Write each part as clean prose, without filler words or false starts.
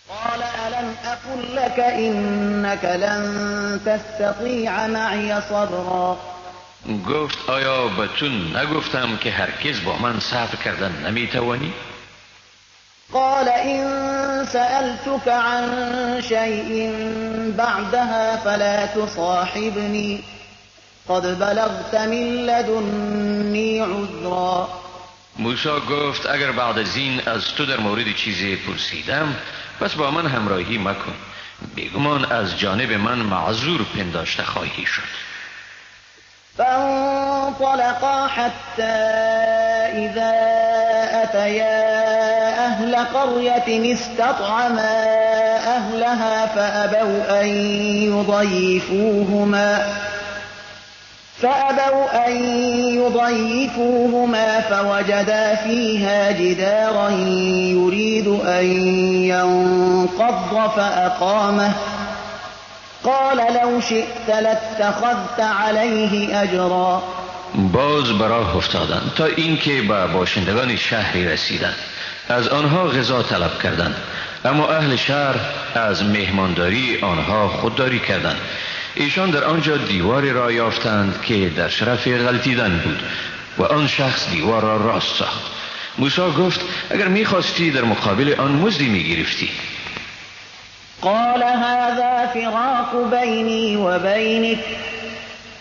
قال ألم أقل لك إنك لن تستطيع معي صبرا. گفت آیا به تو نگفتم که هرگز با من صبر کردن نمیتوانی؟ قال إن سألتك عن شيء بعدها فلا تصاحبني قد بلغت من لدني عذرا. موسی گفت اگر بعد از این از تو در مورد چیزی پرسیدم پس با من همراهی مکن، بیگمان از جانب من معذور پنداشته خواهی شد. فانطلقا حتى إذا أتيا أهل قرية استطعما أهلها فأبوا أن يضيفوهما فوجدا فيها جدارا يريد أن ينقض فأقامه قال لو شئت لاتخذت عليه أجرا. باز به راه افتادند تا اینکه به باشندگان شهری رسیدند. از آنها غذا طلب کردند، اما اهل شهر از مهمانداری آنها خودداری کردند. ایشان در آنجا دیواری را یافتند که در شرف غلطیدن بود و آن شخص دیوار را راست ساخت. موسی گفت اگر می‌خواستی در مقابل آن مزدی می‌گرفتی. قال هذا فراق بيني وبينك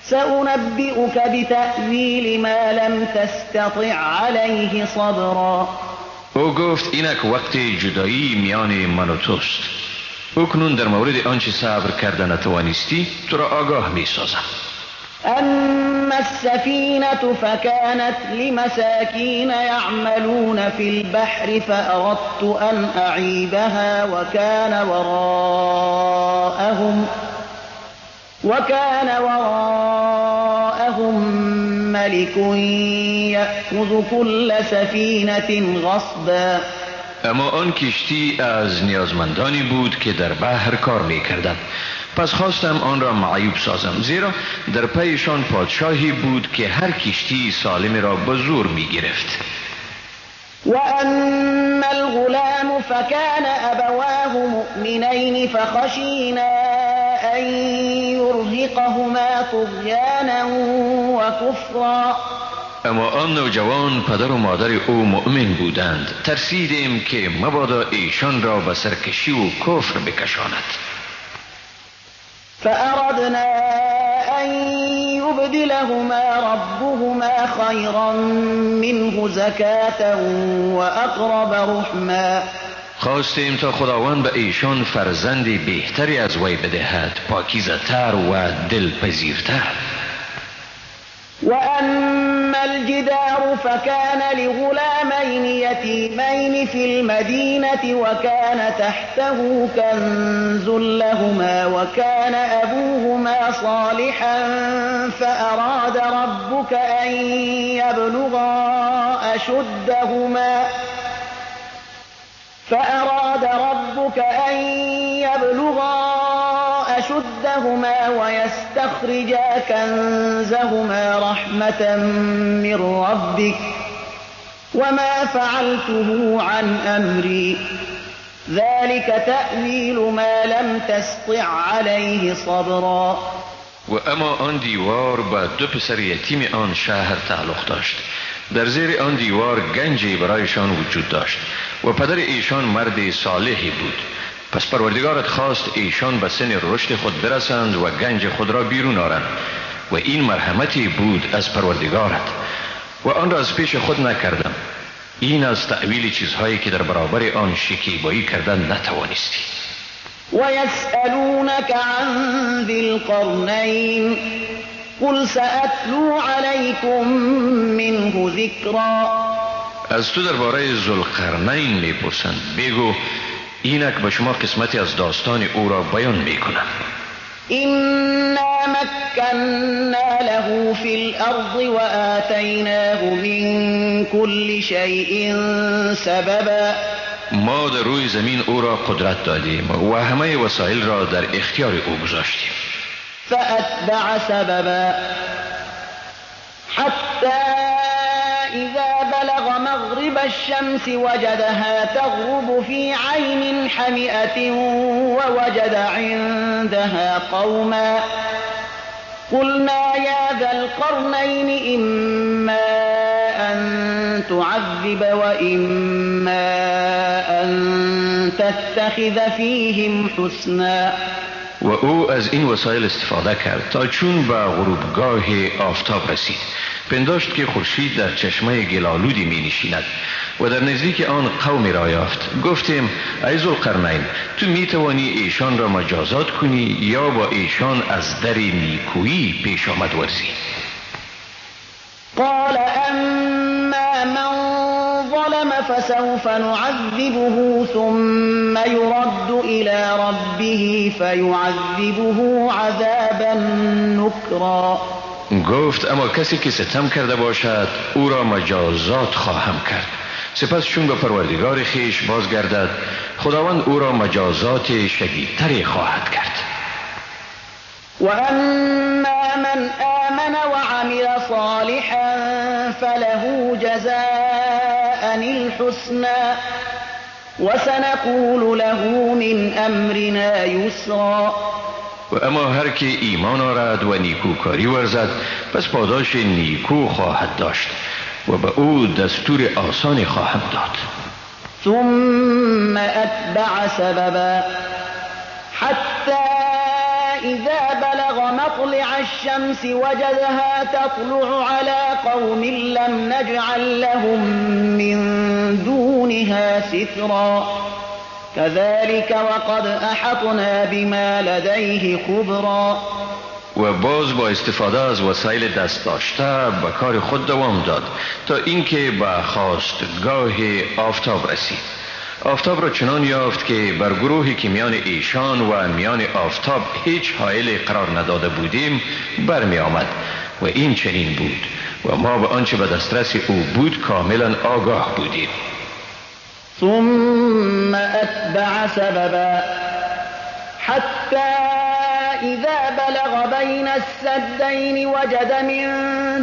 سأنبئك بتأويل ما لم تستطع عليه صبرا. او گفت اینک وقت جدایی میان من و توست. اکنون در مورد آنچه صبر کردن نتوانستی تو را آگاه می سازم. أما السفينة فكانت لمساكين يعملون في البحر فأردت أن أعيبها وكان وراءهم ملك يأخذ كل سفينة غصبا. اما آن کشتی از نیازمندانی بود که در بحر کار می کردند. پس خواستم آن را معیوب سازم، زیرا در پیشان پادشاهی بود که هر کشتی سالم را به زور می گرفت. وأما الغلام فكان أبواه مؤمنين فخشينا أن يرهقهما طغيانا وكفرا. اما آن نوجوان پدر و مادر او مؤمن بودند، ترسیدیم که مبادا ایشان را به سرکشی و کفر بکشاند. فأردنا أن يبدلهما ربهما خيرا منه زكاة وأقرب رحما. خواستیم تا خداوند به ایشان فرزندی بهتری از وی بدهد، پاکیزه تر و دلپذیرتر. وأما الجدار فكان لغلامين يتيمين في المدينة وكان تحته كنز لهما وكان أبوهما صالحا فأراد ربك أن يبلغا أشدهما ويستخرجا كنزهما رحمة من ربك وما فعلته عن أمري ذلك تأويل ما لم تسطع عليه صبرا. و اما آن دیوار به دو پسر یتیم آن شهر تعلق داشت. در زیر آن دیوار گنجی برایشان وجود داشت و پدر ایشان مرد صالحی بود. پس پروردگارت خواست ایشان به سن رشد خود برسند و گنج خود را بیرون آرند و این مرحمتی بود از پروردگارت و آن را از پیش خود نکردم. این از تأویل چیزهایی که در برابر آن شکیبایی کردن نتوانستی. ويسألونك عن ذي القرنين قل سأتلو عليكم منه ذكرا. از تو درباره ذوالقرنین میپرسند، بگو اینک به شما قسمتی از داستان او را بیان میکنم. إنا مكنا له في الأرض وآتيناه من كل شيء سببا. ما در روی زمین او را قدرت دادیم و همه وسایل را در اختیار او گذاشتیم. فأتبع سببا حتى إذا بلغ مغرب الشمس وجدها تغرب في عين حمئة ووجد عندها قوما قلنا يا ذا القرنين إما أن تعذب وإما أن تتخذ فيهم حسنا. و او از این وسایل استفاده کرد تا چون به غروبگاه آفتاب رسید پنداشت که خورشید در چشمه گلالودی می نشیند و در نزدیک آن قومی را یافت. گفتیم ای ذوالقرنین تو می توانی ایشان را مجازات کنی یا با ایشان از در نیکویی پیش آمد ورزی. قال اما من ظلم فسوف نعذبه ثم يرد إلى ربه فيعذبه عذابا نكرا. گفت اما کسی که ستم کرده باشد او را مجازات خواهم کرد، سپس چون به پروردگار خیش بازگردد خداوند او را مجازات شدیدتری خواهد کرد. و اما من آمن وعمل صالحا فله جزاء الحسنى وسنقول له من امرنا یسرا. و اما هر که ایمان آورد و نیکوکاری ورزد پس پاداش نیکو خواهد داشت و به او دستور آسانی خواهم داد. ثم اتبع سببا حتی اذا بلغ مطلع الشمس وجدها تطلع على قوم لم نجعل لهم من دونها سترا كذلك وقد احطنا بما لديه خبرا. و باز با استفاده از وسایل دست داشته به کار خود دوام داد تا اینکه به خواستگاه آفتاب رسید. آفتاب را چنان یافت که بر گروهی که میان ایشان و میان آفتاب هیچ حائل قرار نداده بودیم برمی آمد و این چنین بود و ما به آنچه به دسترس او بود کاملا آگاه بودیم. ثم اتبع سببا حتى اذا بلغ بين السدين وجد من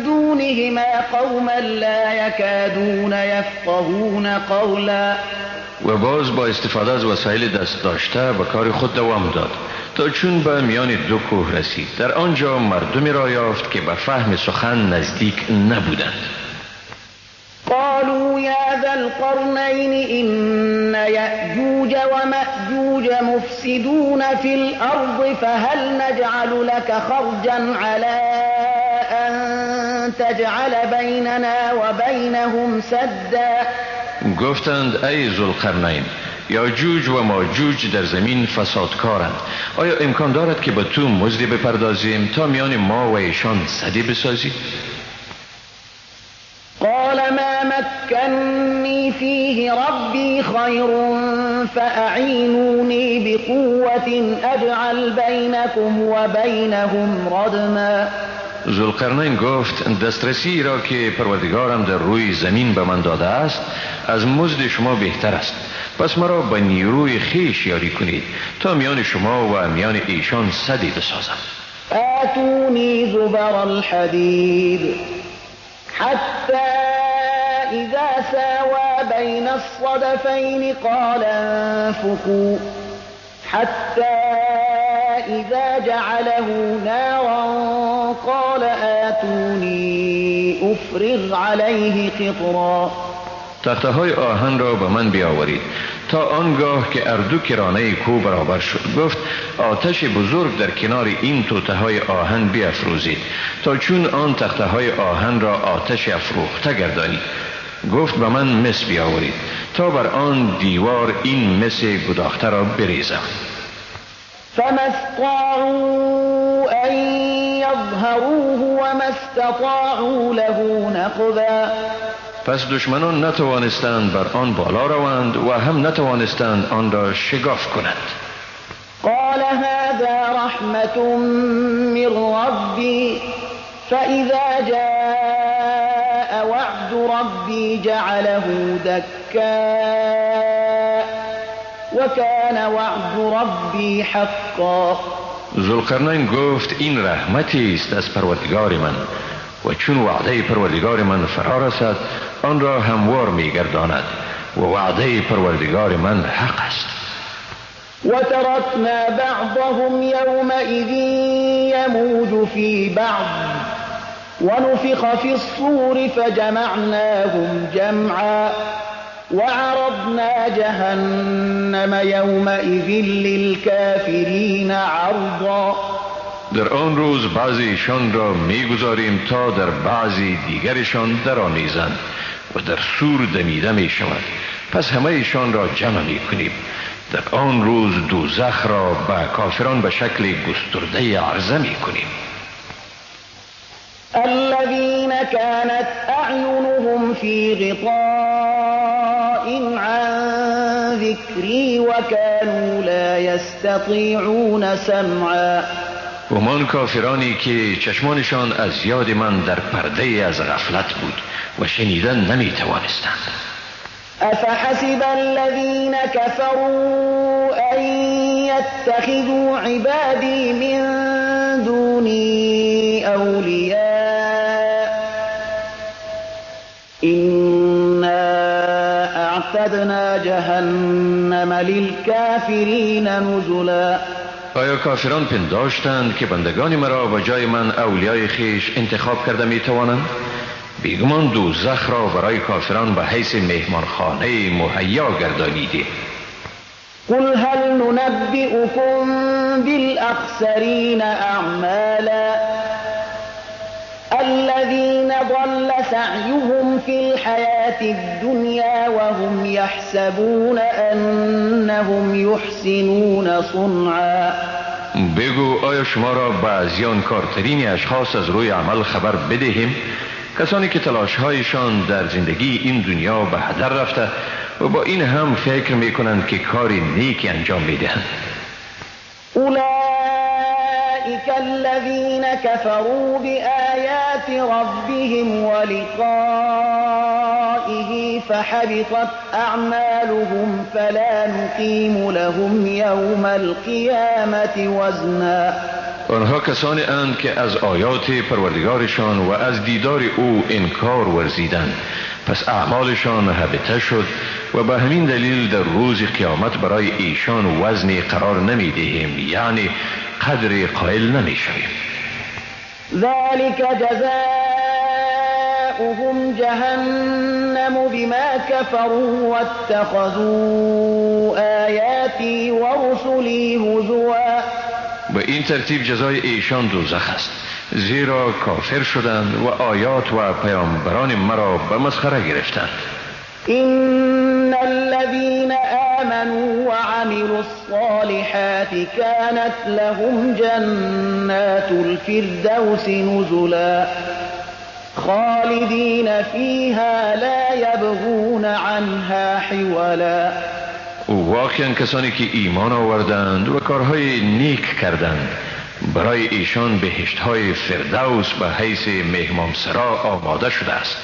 دونهما قوما لا يكادون يفقهون قولا. و باز با استفاده از وسایل دست داشته به کار خود دوام داد تا چون به میان دو کوه رسید در آنجا مردمی را یافت که به فهم سخن نزدیک نبودند. قالوا يا ذا القرنين إن يأجوج ومأجوج مفسدون في الأرض فهل نجعل لك خرجا على أن تجعل بيننا وبينهم سدا. گفتند ای ذوالقرنین یاجوج و ماجوج در زمین فسادکارند، آیا امکان دارد که به تو مزدی بپردازیم تا میان ما و ایشان سدی بسازی؟ قال ما مكنني فيه ربي خير فأعينوني بقوة أجعل بينكم وبينهم ردما. ذوالقرنین گفت دسترسی را که پروردگارم در روی زمین به من داده است از مزد شما بهتر است، پس مرا به نیروی خیش یاری کنید تا میان شما و میان ایشان سدی بسازم. آتوني زبر الحديد حتى إذا ساوى بين الصدفين قال انفخوا حتى إذا جعله نارا قال آتوني أفرغ عليه قطرا. تخته های آهن را به من بیاورید تا آنگاه که اردو کرانه کو برابر شد. گفت آتش بزرگ در کنار این توته های آهن بیافروزید تا چون آن تخته های آهن را آتش افروخته گردانید. گفت به من مس بیاورید تا بر آن دیوار این مس گداخته را بریزم. فما استطاعوا ان يظهروه وما استطاعوا له نقبا. پس دشمنان نتوانستند بر آن بالا روند و هم نتوانستند آن را شگاف کنند. قال هذا رحمة من ربي فإذا جاء وعد ربي جعله دكا وكان وعد ربي حقا. ذوالقرنین گفت این رحمتی است از پروردگار من و چون وعده پروردگار من فرا رسد آن را هموار می‌گرداند و وعده پروردگار من حق است. وتركنا بعضهم يومئذ يموج في بعض ونفخ في الصور فجمعناهم جمعا وعرضنا جهنم يومئذ للكافرین عرضا. در آن روز بعضیشان را میگذاریم تا در بعضی دیگرشان درآمیزند و در سور دمیده می شود، پس همه ایشان را جمع می کنیم. در آن روز دوزخ را به کافران به شکل گسترده عرضه می کنیم. الذين كانت أعينهم في غطاء عن ذكري وكانوا لا يستطيعون سمعا. همان کافرانی که چشمانشان از یاد من در پرده از غفلت بود و شنیدن نمی توانستند. أفحسب الذين كفروا أن يتخذوا عبادي من دوني أولياء إنا أعتدنا جهنم للكافرين نزلا. آیا کافران پنداشتند که بندگان مرا به جای من اولیای خیش انتخاب کرده می توانند؟ بیگمان دوزخ را برای کافران به حیث مهمانخانه مهیا گردانیده. قل هل ننبئكم بالأخسرين أعمالا الذين ضل سعيهم في الحياة الدنيا وهم يحسبون أنهم يحسنون صنعا. بگو آیا شما را به زیانکارترین اشخاص از روی عمل خبر بدهیم؟ کسانی که تلاش‌هایشان در زندگی این دنیا به هدر رفته و با این هم فکر می‌کنند که کاری نیکی انجام می‌دهند. أولئك الذين كفروا بآيات ربهم ولقائه فحبطت أعمالهم فلا نقيم لهم يوم القيامة وزنا. آنها کسانی اند که از آیات پروردگارشان و از دیدار او انکار ورزیدند، پس اعمالشان هبطه شد و به همین دلیل در روز قیامت برای ایشان وزنی قرار نمی دهیم، یعنی قدر قائل نمی شویم. ذلك جزاؤهم جهنم بما كفروا واتخذوا آياتي ورسلي هزوا. به این ترتیب جزای ایشان دوزخ است، زیرا کافر شدند و آیات و پیامبران مرا به مسخره گرفتند. إن الذين آمنوا وعملوا الصالحات كانت لهم جنات الفردوس نزلا خالدين فيها لا يبغون عنها حولا. واقعا کسانی که ایمان آوردند و کارهای نیک کردند برای ایشان بهشت‌های فردوس به حیث مهمانسرا آماده شده است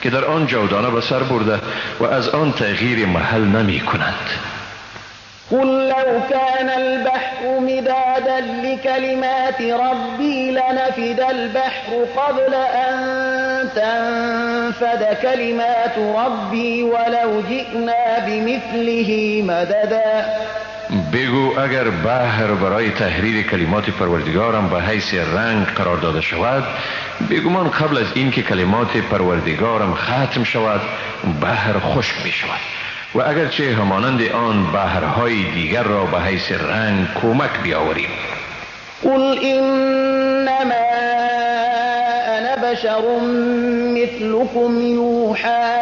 که در آن جاودانه به سر برده و از آن تغییر محل نمی کنند. قل لو كان البحر مدادا لكلمات ربي لنفد البحر قبل أن تنفد كلمات ربي ولو جئنا بمثله مددا. بگو اگر بحر برای تحریر کلمات پروردگارم به حیث رنگ قرار داده شود، بگمان قبل از این که کلمات پروردگارم ختم شود بحر خشک می شود و اگرچه همانند آن بحرهای دیگر را به حیث رنگ کمک بیاوریم. قل انما انا بشر مثلكم يوحى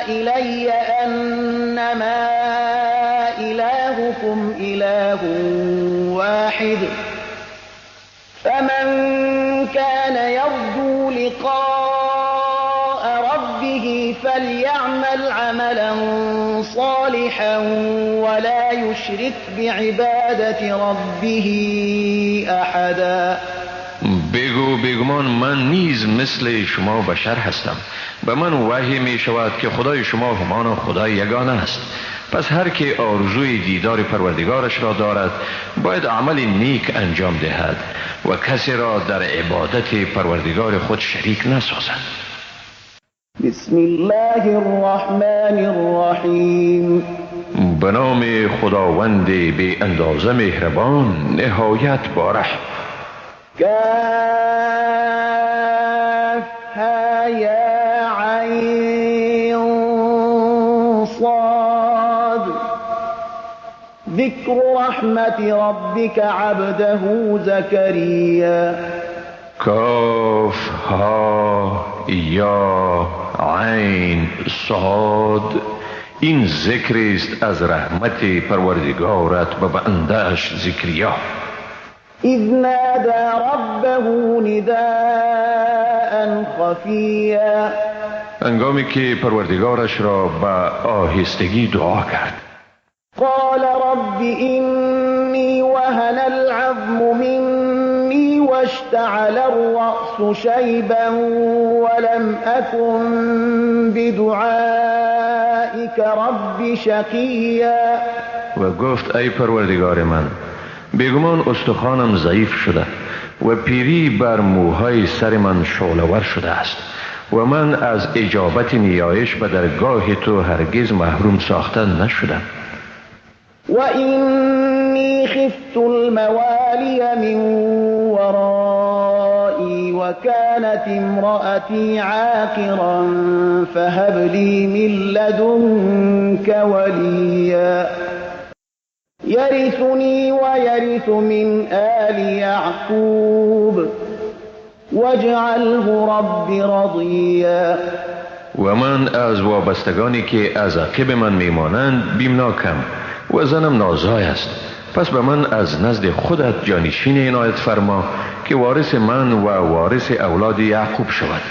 الي انما الهكم اله واحد فمن كان يرجو لقاء ربه فليعمل عملا صالحا ولا يشرك بعبادة ربه احدا. بگو بیگمان من نیز مثل شما بشر هستم، به من وحی می شود که خدای شما همان خدای یگانه است، پس هر که آرزوی دیدار پروردگارش را دارد باید عمل نیک انجام دهد و کسی را در عبادت پروردگار خود شریک نسازد. بسم الله الرحمن الرحیم. به نام خداوند بی اندازه مهربان نهایت باره. کافها یا عین صاد. ذکر رحمت ربک عبده زکریا. کاف ها یا عین صاد. این ذکر است از رحمت پروردگارت به بنده‌اش زکریا. اذ نادى ربه نداء خفیا. هنگامی که پروردگارش را به آهستگی دعا کرد. قال رب إني وهن العظم مني واشتعل الرأس شيبا ولم أكن بدعائك رب شقيا. و گفت ای پروردگار من، بیگمان استخوانم ضعیف شده و پیری بر موهای سر من شعله‌ور شده است و من از اجابت نیایش به درگاه تو هرگز محروم ساخته نشدم. وإني خفت الموالي من ورائي وكانت امرأتي عاقرا فهب لي من لدنك وليا يرثني ويرث من آل يعقوب واجعله رب رضيا. و من از وابستگانی که از عقب من میمانند بیمناکم و زنم نازای است، پس به من از نزد خودت جانشین عنایت فرما که وارث من و وارث اولاد یعقوب شود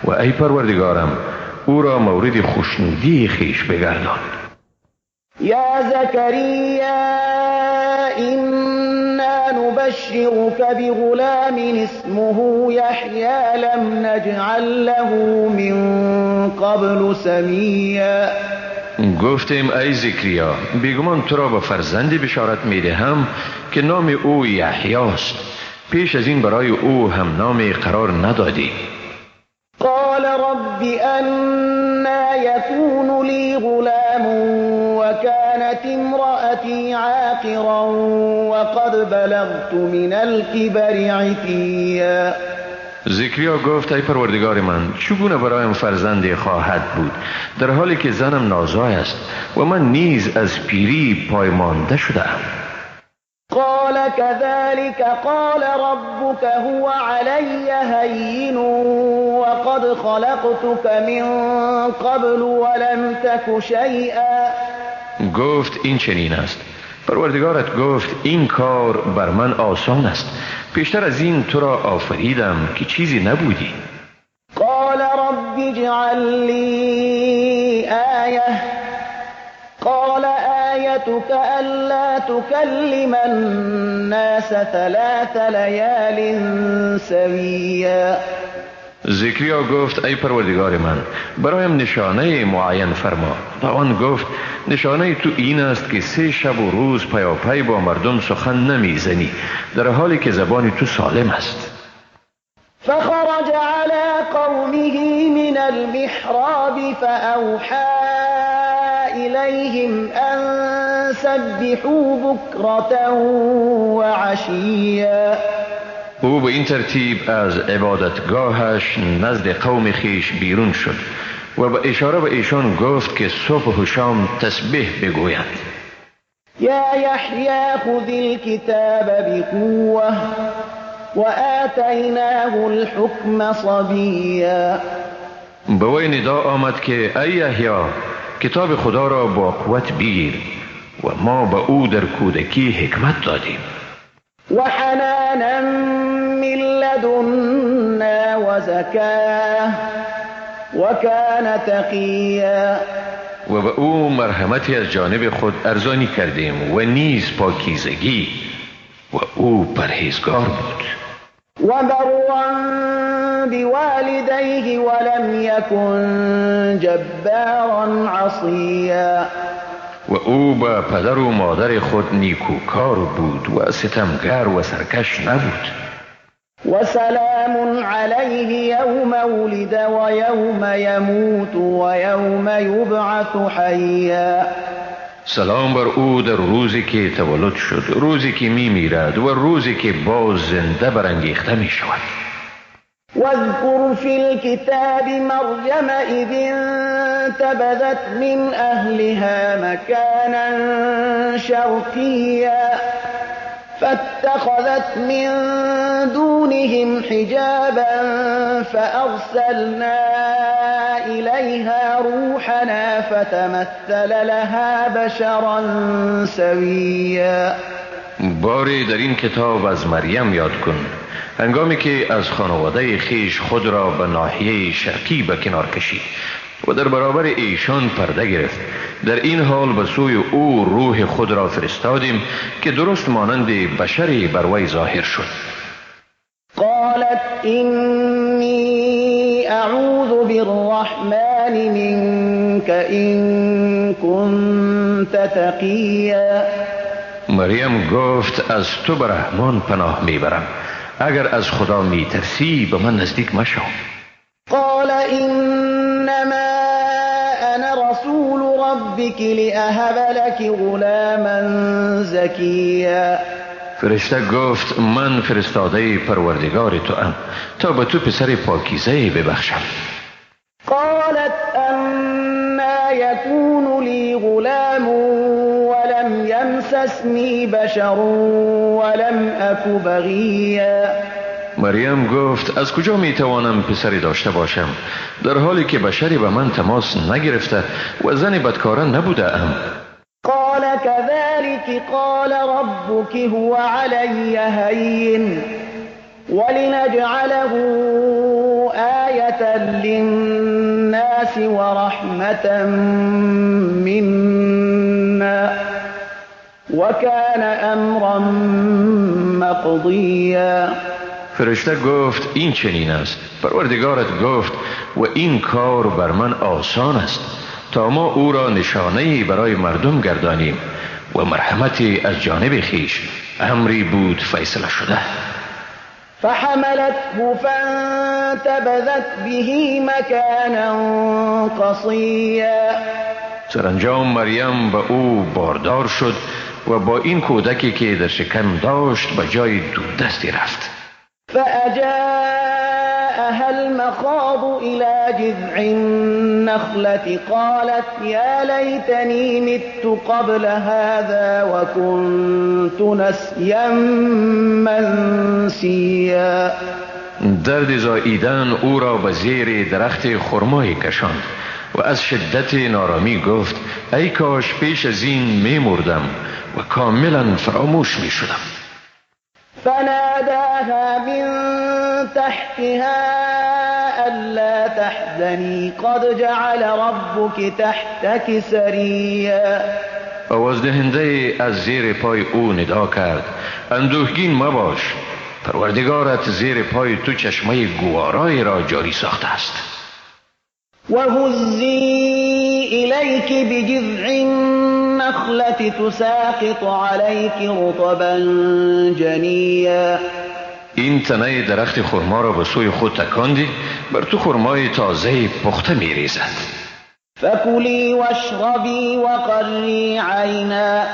و ای پروردگارم او را مورد خوشنودی خیش بگردان. یا زکریا إنا نبشرك بغلام اسمه يحيى لم نجعل له من قبل سميا. گفتیم ای زکریا، بیگمان تو را به فرزندی بشارت میدهم که نام او یحیی است، پیش از این برای او هم نامی قرار ندادی. قال رب أنا يكون لي غلام وكانت امرأتي عاقرا وقد بلغت من الكبر عتيا. زکریا گفت ای پروردگار من، چگونه برایم فرزندی خواهد بود در حالی که زنم نازای است و من نیز از پیری پایمانده شدم. قال كذلك قال ربك هو علي هين وقد خلقتك من قبل ولم تك شيئا. گفت این چنین است، پروردگارت گفت این کار بر من آسان است، پیشتر از این تو را آفریدم که چیزی نبودی. قال رب اجعل لي آية. قال آيتك ألا تكلم الناس 3 ليال سويا. زکریا گفت ای پروردگار من، برایم نشانه معین فرما. آن گفت نشانه تو این است که 3 شب و روز پیاپی با مردم سخن نمیزنی در حالی که زبان تو سالم است. فخرج على قومه من المحراب فأوحى إليهم أن سبحوا بكرة وعشيا. او به این ترتیب از عبادتگاهش نزد قوم خیش بیرون شد و به اشاره به ایشان گفت که صبح و شام تسبیح بگویند. یا یحیی خذ الكتاب بقوة وآتیناه الحکم صبیا. به وی ندا آمد که ای یحیی کتاب خدا را با قوت بگیر و ما به او در کودکی حکمت دادیم. وحنانا من لدنا وزكاة وكان تقيا. و به او مرحمتی از جانب خود ارزانی کردیم و نیز پاکیزگی و او پرهیزگار بود. وبرا بوالديه ولم يكن جبارا عصيا. و او به پدر و مادر خود نیکوکار بود و ستمگر و سرکش نبود. وسلام عليه يوم ولد ويوم يموت ويوم يبعث حيا. سلام بر او در روزی که تولد شد، روزی که می میرد و روزی که باز زنده برانگیخته می شود. واذكر في الكتاب مريم إذ انتبذت من أهلها مكانا شرقيا فاتخذت من دونهم حجابا فأرسلنا إليها روحنا فتمثل لها بشرا سويا. باری در این کتاب از مریم یاد کن هنگامی که از خانواده خیش خود را به ناحیه شرقی به کنار کشید و در برابر ایشان پرده گرفت. در این حال به سوی او روح خود را فرستادیم که درست مانند بشری بر وی ظاهر شد. قالت إني أعوذ بالرحمن منك إن كنت تقيا. مریم گفت از تو به رحمان پناه میبرم، اگر از خدا میترسی به من نزدیک مشو. قال إنما أنا رسول ربك لأهب لك غلاما زكيا. فرشته گفت من فرستاده پروردگار تو ام تا به تو پسر پاکیزه ببخشم. قالت أما يكون لي غلام ولم يمسسني بشر ولم أك بغيا. مریم گفت از کجا می توانم پسری داشته باشم در حالی که بشری به من تماس نگرفته و زن بدکاره نبوده ام. قال كذلك قال ربك هو علي هين ولنجعله آية للناس ورحمة منا وكان أمرا مقضيا. فرشته گفت این چنین است. پروردگارت گفت و این کار بر من آسان است تا ما او را نشانه‌ای برای مردم گردانیم و مرحمتی از جانب خیش، امری بود فیصله شده. فحملته فانتبذت به مكانا قصيا. سرانجام مریم به او باردار شد و با این کودکی که در شکم داشت به جای دوردستی رفت. فأجاءها المخاض إلى جذع النخلة قالت يا ليتني مت قبل هذا وكنت نسيا منسيا. درد زاییدن او را به زیر درخت خرمایی کشاند و از شدت نارامی گفت ای کاش پیش از این می مردم و کاملا فراموش می شدم. فناداها من تحتها ألا تحزني قد جعل ربك تحتك سريا. آواز دهنده از زیر پای او ندا کرد اندوهگین مباش، پروردگارت زیر پای تو چشمه گوارای را جاری ساخته است. وهزي إليك بجذع النخلة تساقط عليك رطبا جنيا. این تنه درخت خرما را به سوی خود تکاندی، بر تو خرمای تازه پخته می ریزد. فكلي واشربي وقري عينا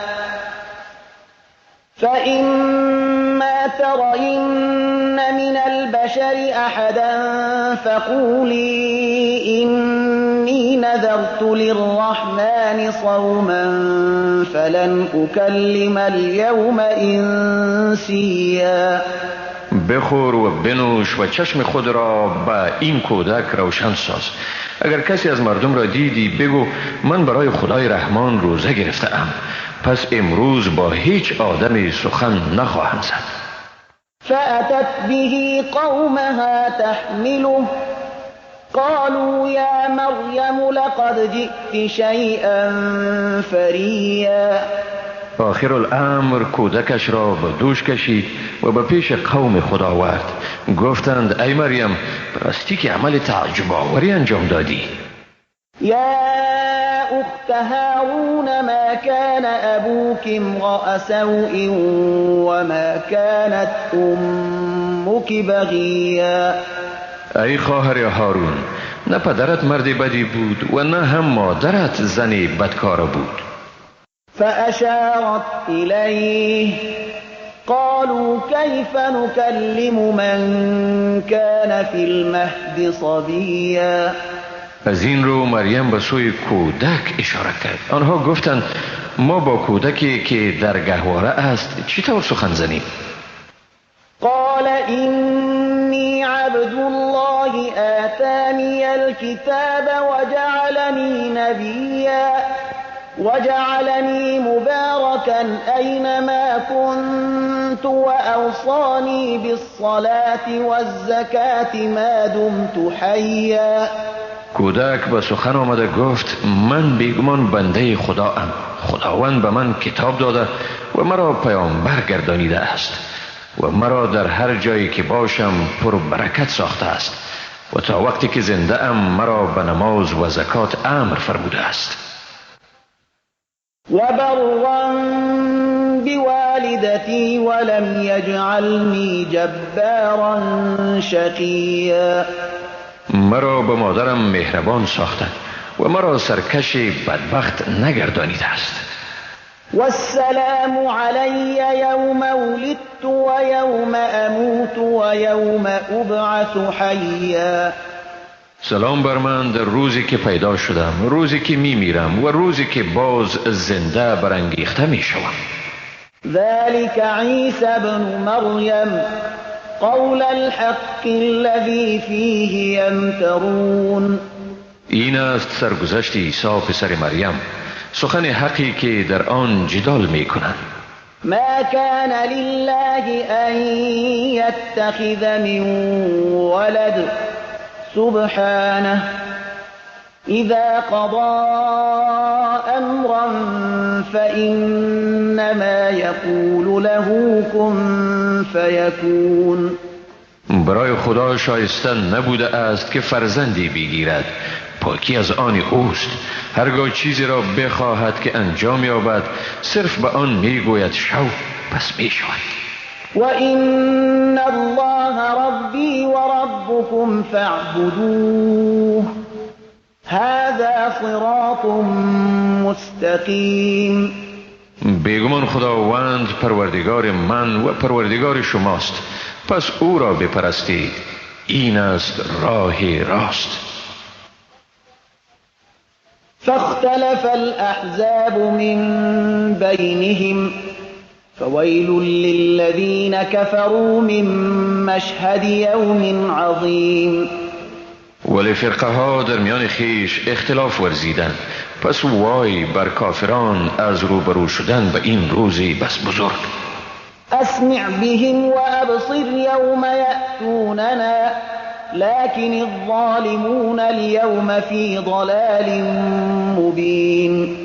فإما ترين من البشر أحدا فقولي إني نذرت للرحمن صوما فلن أكلم اليوم إنسيا. بخور و بنوش و چشم خود را به این کودک روشن ساز. اگر کسی از مردم را دیدی بگو من برای خدای رحمان روزه گرفته ام، پس امروز با هیچ آدمی سخن نخواهم زد. فأتت به قومها تحمله قالوا يا مريم لقد جئت شيئا فريا. آخر الامر کودکش را به دوش کشید و به پیش قوم خود آورد. گفتند ای مریم راستی که عمل تعجب آوری انجام دادی. یا اخت هارون ما كان ابوك امرأ سوء وما كانت أمك بغيا. ای خواهر هارون، نه پدرت مرد بدی بود و نه هم مادرت زنی بدکار بود. فأشارت إليه قالوا كيف نكلم من كان في المهد صبيا. از این رو مریم به سوی کودک اشاره کرد. آنها گفتند ما با کودکی که در گهواره است چطور سخن زنیم؟ قال إني عبد الله آتاني الكتاب وجعلني نبيا وجعلني مباركا أينما كنت وأوصاني بالصلاة والزكاة ما دمت حيا. کودک به سخن آمده گفت من بیگمان بنده خدا ام. خداوند به من کتاب داده و مرا پیامبر گردانیده است و مرا در هر جایی که باشم پر برکت ساخته است و تا وقتی که زنده ام مرا به نماز و زکات امر فرموده است. وبرا بوالدتي ولم يجعلني جبارا شقيا. مرا به مادرم مهربان ساخته و مرا سرکش بدبخت نگردانیده است. والسلام علي يوم ولدت ويوم أموت ويوم أبعث حيا. سلام بر من در روزی که پیدا شدم، روزی که میمیرم و روزی که باز زنده برانگیخته میشوم. ذلك عيسى ابن مريم قول الحق الذي فيه يمترون. این است سرگذشت عیسی پسر مریم، سخن حقی که در آن جدال میکنند. ما كان لله أن يتخذ من ولد سبحانه إذا قضى أمرا فإنما يقول له كن فيكون. برای خدا شایسته نبوده است که فرزندی بگیرد، پاکی از آن اوست. هرگاه چیزی را بخواهد که انجام یابد صرف به آن میگوید شو، پس میشود. وَإِنَّ اللَّهَ رَبِّي وَرَبُّكُمْ فَاعْبُدُوهُ هَذَا صِرَاطٌ مُسْتَقِيمٌ. بیگمان خداوند پروردگار من و پروردگار شماست، پس او را بپرستید، این است راه راست. فاختلف الأحزاب من بينهم فويل للذين كفروا من مشهد يوم عظيم. ولی فرقه ها در میان خیش اختلاف ورزیدند، پس وای بر کافران از روبرو شدن به این روزی بس بزرگ. أسمع بهم وأبصر يوم يأتوننا لكن الظالمون اليوم في ضلال مبين.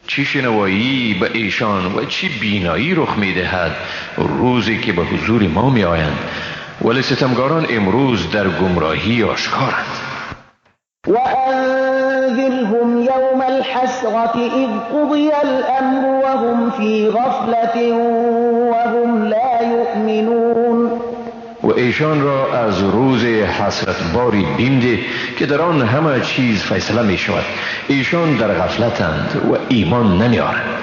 چی شنوایی به ایشان و چی بینایی رخ می دهد روزی که به حضور ما می آیند، ولی ستمگاران امروز در گمراهی آشکارند. وأنذرهم يوم الحسرة إذ قضي الأمر وهم في غفلة وهم لا يؤمنون. و ایشان را از روز حسرت باری بینده که در آن همه چیز فیصله می شود، ایشان در غفلتند و ایمان نمی آرند.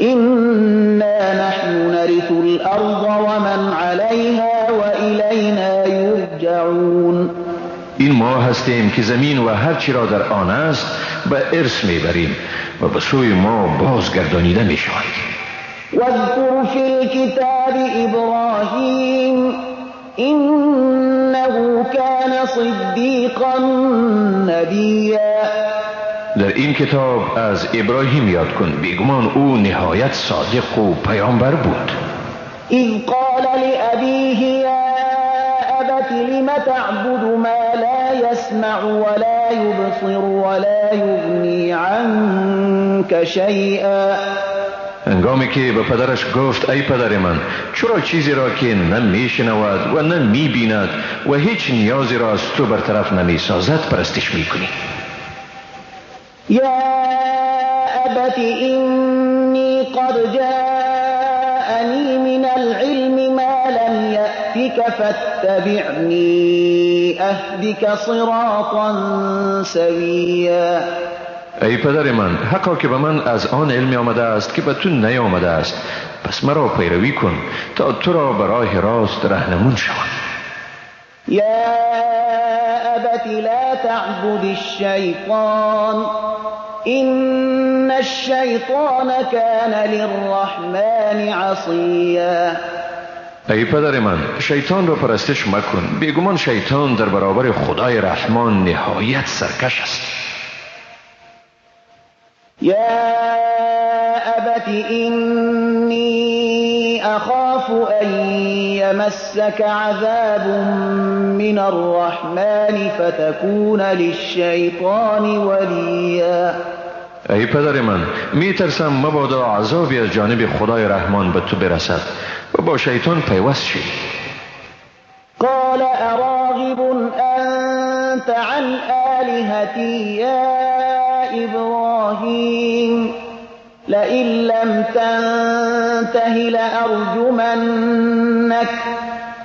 إنا نحن نرث الأرض ومن عليها وإلينا يرجعون. این ما هستیم که زمین و هر چی را در آن است به ارث می بریم و به سوی ما بازگردانیده می شود. واذكر في الكتاب إبراهيم إنه كان صديقا نبيا. در این کتاب از ابراهیم یاد کن، بیگمان او نهایت صادق و پیامبر بود. إذ قال لأبيه يا أبت لم تعبد ما لا يسمع ولا يبصر ولا يغني عنك شيئا. هنگامی که به پدرش گفت ای پدر من، چرا چیزی را که نه میشنود و نه میبیند و هیچ نیازی را از تو برطرف نمیسازد پرستش میکنی؟ يا أبت إني قد جاءني من العلم ما لم يأتك نفسك فاتبعني أهدك صراطا سويا. ای پدر من، حقا که به من از آن علمی آمده است که به تو نیامده است، پس مرا پیروی کن تا تو را به راه راست رهنمون شوم. یا ابت لا تعبد الشیطان إن الشیطان كان للرحمن عصیا. ای پدر من، شیطان را پرستش مکن، بیگمان شیطان در برابر خدای رحمان نهایت سرکش است. یا ابت اینی اخاف ان یمسک عذاب من الرحمن فتكون للشیطان ولیا. ای پدر من، می ترسم مبادا عذابی از جانب خدای رحمان به تو برسد و با شیطان پیوست شی. قال اراغب انت عن آلهتی یا ابراهیم لئن لم تنته لارجمنک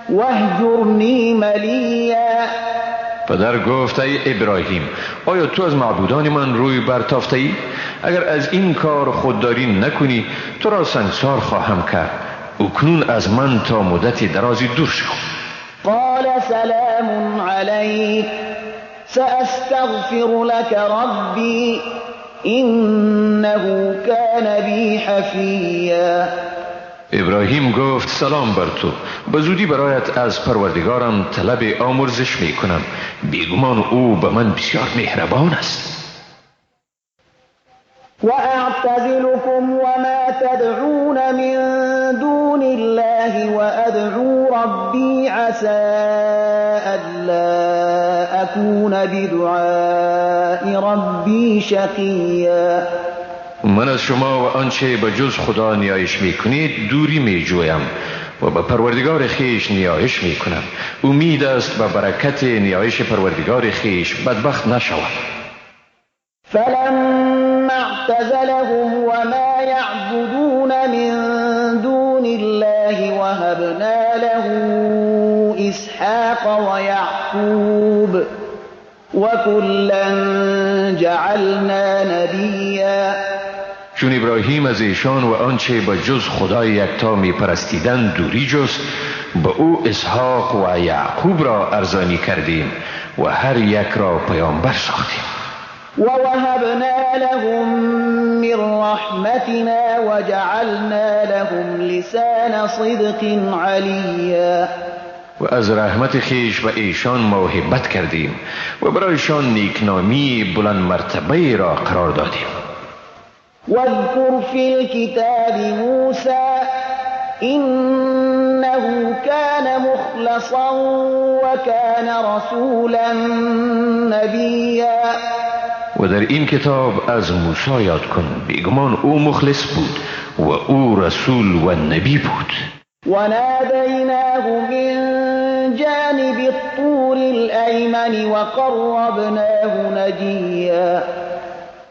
واهجرنی ملیا. پدر گفت ای ابراهیم، آیا تو از معبودان من روی برتافته ای؟ اگر از این کار خودداری نکنی تو را سنگسار خواهم کرد. اکنون از من تا مدتی درازی دور شو. قال سلام علیک سأستغفر لك ربی انه كان بی حفیا. ابراهیم گفت سلام بر تو، به زودی برایت از پروردگارم طلب آمرزش می کنم، بیگمان او به من بسیار مهربان است. وأعتزلكم وما تدعون من دون الله وأدعو ربي عسى ألا أكون بدعاء ربي شقيا. من از شما و آنچه به جز خدا نیایش می کنید دوری می جویم و به پروردگار خیش نیایش می کنم. امید است به برکت نیایش پروردگار خیش بدبخت نشوم. فلما اعتزلهم وما يعبدون من دون الله وهبنا له إسحاق ويعقوب وكلا جعلنا نبيا. چون ابراهیم از ایشان و آنچه به جز خدای یکتا می پرستیدند دوری جست، به او اسحاق و یعقوب را ارزانی کردیم و هر یک را پیامبر ساختیم. ووهبنا لهم من رحمتنا وجعلنا لهم لسان صدق عليا. و از رحمت خیش به ایشان موهبت کردیم و برایشان نیکنامی بلند مرتبه را قرار دادیم. واذكر في الكتاب موسى إنه كان مخلصا وكان رسولا نبيا. و در این کتاب از موسی یاد کن، بیگمان او مخلص بود و او رسول و نبی بود. وناديناه من جانب الطور الأيمن وقربناه نجيا.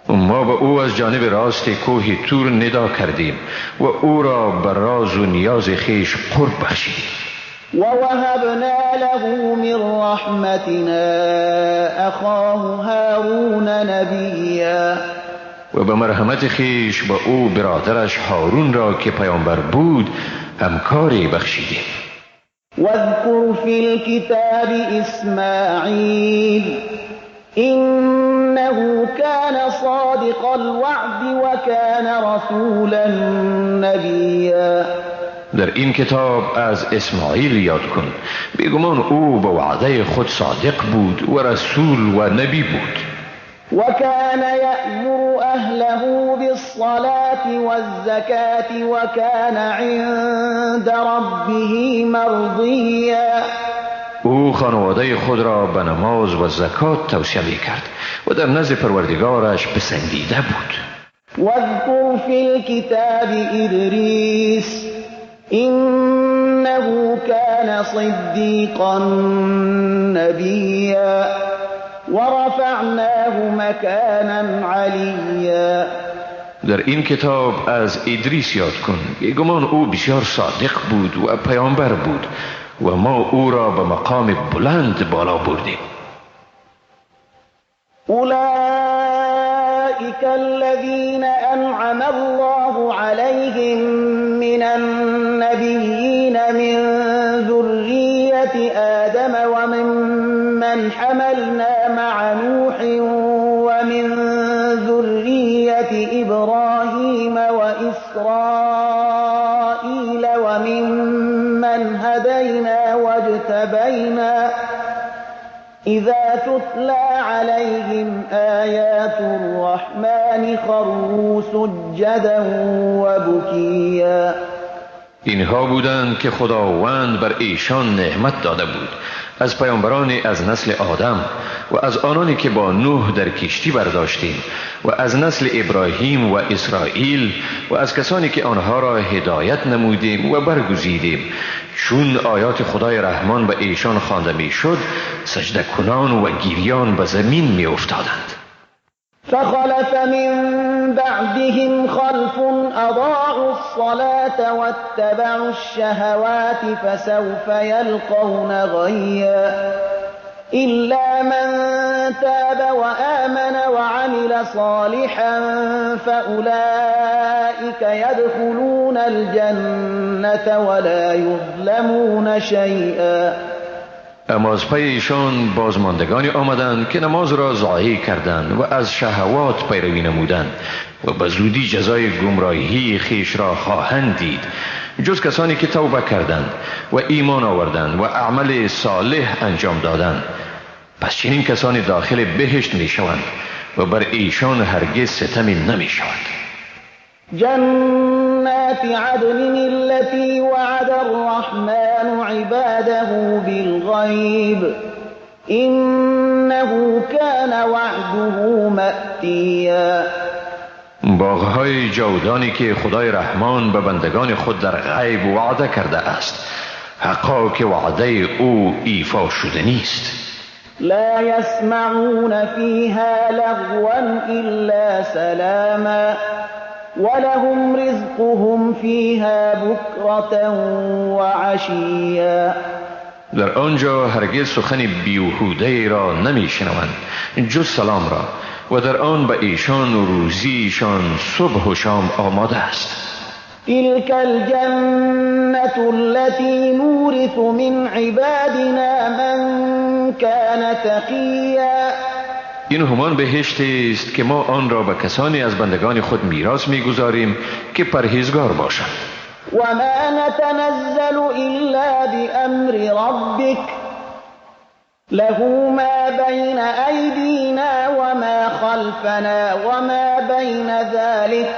ما به او از جانب راست کوه تور ندا کردیم و او را به راز و نیاز خیش قرب بخشیدیم. ووهبنا له من رحمتنا أخاه هارون نبيا. و به مرحمت خیش به او برادرش هارون را که پیامبر بود همکاری بخشیدیم. واذكر في الكتاب إسماعيل إنه كان صادق الوعد وكان رسولا نبيا. در این کتاب از اسماعیل یاد کن، بیگمان او به وعده خود صادق بود و رسول و نبی بود. وكان يأمر أهله بالصلاة والزكاة وكان عند ربه مرضيا. او خانواده خود را به نماز و زکات توصیه می کرد و در نزد پروردگارش پسندیده بود. واذكر في الكتاب إدريس إنه كان صديقا نبيا ورفعناه مكانا عليا. در این کتاب از ادریس یاد کن، بیگمان او بسیار صادق بود و پیامبر بود و ما او را به مقام بلند بالا بردیم. أولئك الذين أنعم الله عليهم من النبيين من ذرية آدم وممن حملنا مع نوح ومن ذرية إبراهيم وإسرائيل وممن هدينا واجتبينا إذا تتلى عليهم آيات الرحمن خروا سجدا وبكيا. اینها بودند که خداوند بر ایشان نعمت داده بود از پیامبرانی از نسل آدم و از آنانی که با نوح در کشتی برداشتیم و از نسل ابراهیم و اسرائیل و از کسانی که آنها را هدایت نمودیم و برگزیدیم. چون آیات خدای رحمان به ایشان خوانده می شد سجده کنان و گریان به زمین می افتادند. فخلف من بعدهم خلف أضاعوا الصلاة واتبعوا الشهوات فسوف يلقون غيا إلا من تاب وآمن وعمل صالحا فأولئك يدخلون الجنة ولا يظلمون شيئا. اما از پی ایشان بازماندگانی آمدند که نماز را ضایع کردند و از شهوات پیروی نمودند و به زودی جزای گمراهی خیش را خواهند دید، جز کسانی که توبه کردند و ایمان آوردند و عمل صالح انجام دادند. پس چنین کسانی داخل بهشت می شوند و بر ایشان هرگز ستمی نمی شود. جنات عدن التي وعد الرحمن عباده بالغيب إنه كان وعده مأتیا. باغهای جاودانی که خدای رحمان به بندگان خود در غیب وعده کرده است، حقا که وعده او ایفا شده نیست. لا يسمعون فيها لغوا إلا سلاما ولهم رزقهم فيها بكرة وعشيا. در آنجا هرگز سخن بیهوده را نمی شنوند جز سلام را و در آن به ایشان روزیشان صبح و شام آماده است. تلك الجنة التي نورث من عبادنا من كان تقيا. این همان بهشتی است که ما آن را به کسانی از بندگان خود میراث میگذاریم که پرهیزگار باشند. و ما نتنزل الا بامر ربک له ما بین ایدینا و ما خلفنا و ما بین ذلك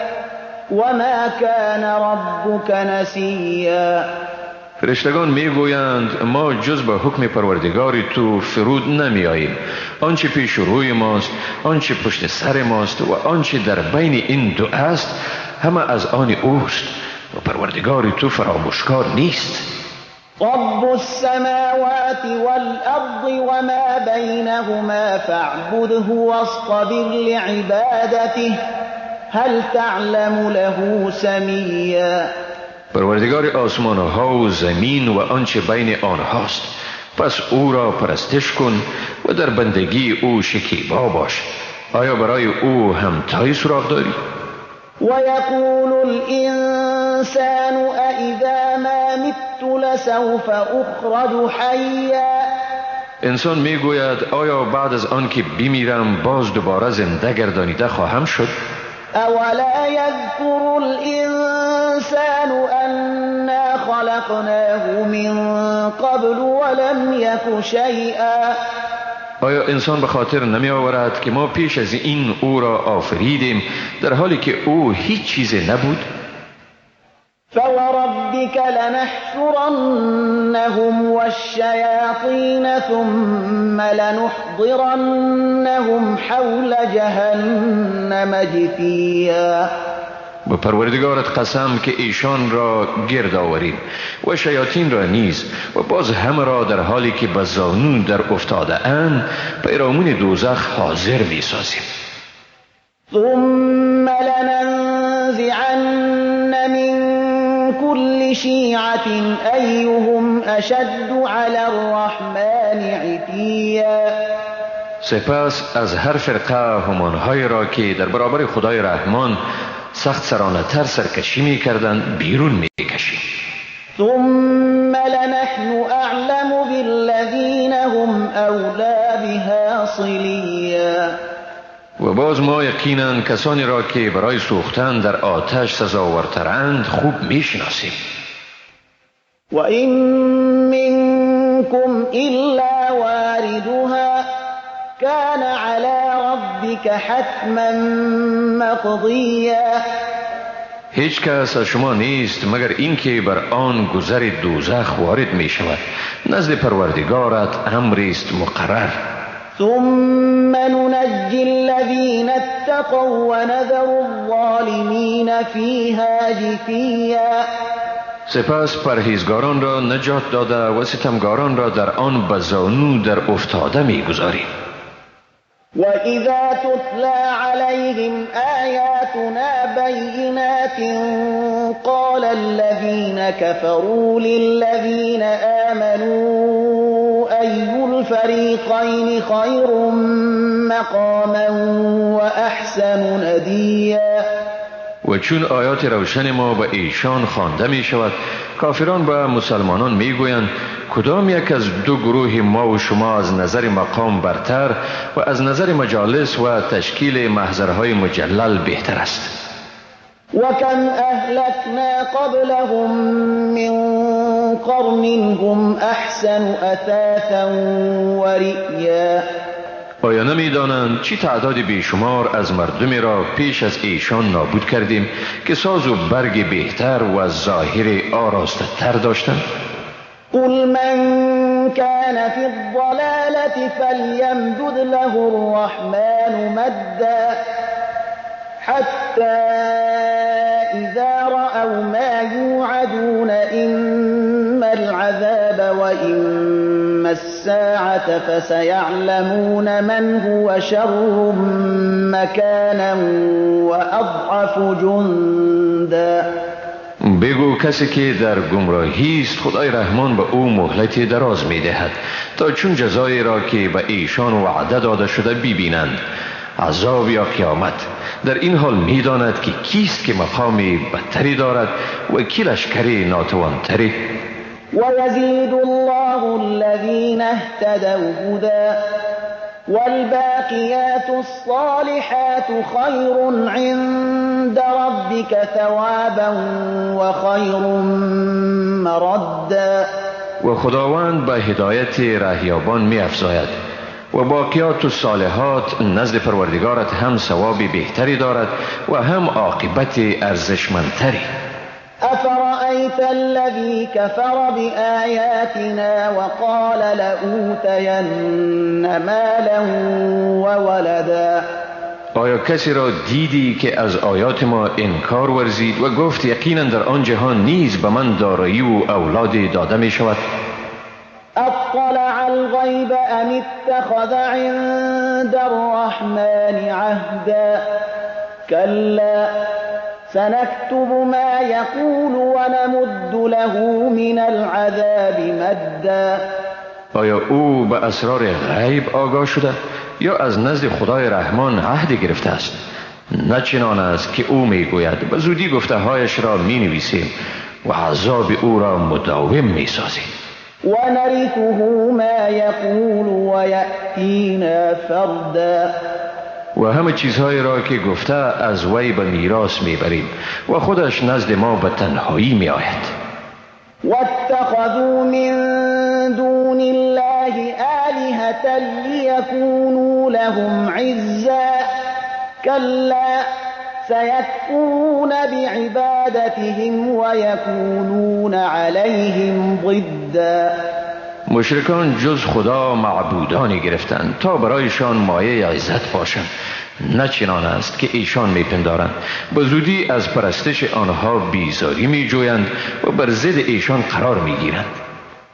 و ما کان ربک نسیا. فرشتگان میگویند ما جز به حکم پروردگاری تو فرود نمی آییم. آنچه پیش روی ماست، آنچه پشت سر ماست و آنچه در بین این دو است همه از آن اوست و پروردگاری تو فراموشکار نیست. رب السماوات والأرض وما بينهما فاعبده واصطبر لعبادته هل تعلم له سمیا. پروردگار آسمان ها و زمین و آنچه بین آنهاست، پس او را پرستش کن و در بندگی او شکیبا باش. آیا برای او همتای سراغ داری؟ ويقول الإنسان أإذا ما مت لسوف أخرج حيا. انسان میگوید آیا بعد از آن که بمیرم باز دوباره زنده گردانیده خواهم شد؟ اولا يذكر الإنسان أنا خلقناه من قبل ولم يك شيئا. آیا انسان به خاطر نمی آورد که ما پیش از این او را آفریدیم در حالی که او هیچ چیز نبود؟ فوربك لنحشرنهم والشياطين ثم لنحضرنهم حول جهنم جثيا. با پروردگارت قسم که ایشان را گرد آوریم و شیاطین را نیز و باز همه را در حالی که به زانو در افتاده اند پیرامون دوزخ حاضر می سازیم. ثم لننزعن من كل شيعة أيهم أشد على الرحمن عتيا. سپس از هر فرقه همانهایی را که در برابر خدای رحمان سخت سرانه تر سرکشی می کردند بیرون می کشید. ثم لنحن أعلم بالذين هم أولى بها صليا. و باز ما یقینا کسانی را که برای سوختن در آتش سزاورترند خوب می شناسیم. و این منکم الا واردها كان على ربك حتما مقضیا. هیچ کس از شما نیست مگر اینکه بر آن گذر دوزخ وارد می شود. نزد پروردگارت امری است مقرر. ثم ننجي الذين اتقوا ونذر الظالمين فيها جثيا. سپس پرهیزگاران را نجات داده و ستمگاران را در آن بزانو در افتاده می گذاریم. وَإِذَا تُتْلَى عَلَيْهِمْ آيَاتُنَا بَيِّنَاتٍ قَالَ الَّذِينَ كَفَرُوا لِلَّذِينَ آمَنُوا أَيُّ الْفَرِيقَيْنِ خَيْرٌ مَقَامًا وَأَحْسَنُ نَدِيًّا. و چون آیات روشن ما به ایشان خوانده می شود، کافران به مسلمانان می گویند کدام یک از دو گروه ما و شما از نظر مقام برتر و از نظر مجالس و تشکیل محضرهای مجلل بهتر است. وَكَمْ أَهْلَكْنَا قَبْلَهُمْ مِنْ قَرْنٍ هُمْ أَحْسَنُ أَثَاثًا وَرِئْيًا. آیا نمی دانند چی تعداد بیشمار از مردمی را پیش از ایشان نابود کردیم که ساز و برگ بهتر و ظاهر آراسته تر داشتند؟ قل من كان في الضلالة فليمدد له الرحمن مدا حتى إذا رأوا ما يوعدون إما العذاب وإما الساعة فسيعلمون من هو شر مكانا وأضعف جندا. بگو کسی که در گمراهی است خدای رحمان به او مهلت دراز می دهد تا چون جزایی را که به ایشان وعده داده شده ببینند، عذاب یا قیامت. در این حال می داند که کیست که مقام بدتری دارد و کی لشکری ناتوانتری. ويزيد الله الذين اهتدوا هدى والباقيات الصالحات خير عند ربك ثوابا وخير مردا. و خداوند به هدایت رهیابان می افزاید و باقیات الصالحات نزد پروردگارت هم ثواب بهتری دارد و هم عاقبت ارزشمندتری. أفرأيت الذي كفر بآياتنا وقال لأوتين مالا وولدا. آیا کسی را دیدی که از آیات ما انکار ورزید و گفت یقینا در آن جهان نیز به من دارایی و اولادی داده می شود؟ اطلع الغیب ام اتخذ عند الرحمن عهدا كلا سنكتب ما يقول ونمد له من العذاب مدا. آیا او به اسرار غیب آگاه شده یا از نزد خدای رحمان عهد گرفته است؟ نه چنان است که او می گوید به زودی گفته هایش را می نویسیم و عذاب او را مداوم می سازیم. ونرثه ما يقول ويأتينا فردا. و همه چیزهایی را که گفته از وی به میراث میبریم و خودش نزد ما به تنهایی می آید. واتخذوا من دون الله آلهة ليكونوا لهم عزا كلا سيكفرون بعبادتهم ويكونون عليهم ضدا. مشرکان جز خدا معبودانی گرفتند تا برایشان مایه عزت باشند. نه چنان است که ایشان میپندارند. به زودی از پرستش آنها بیزاری میجویند و بر ضد ایشان قرار میگیرند.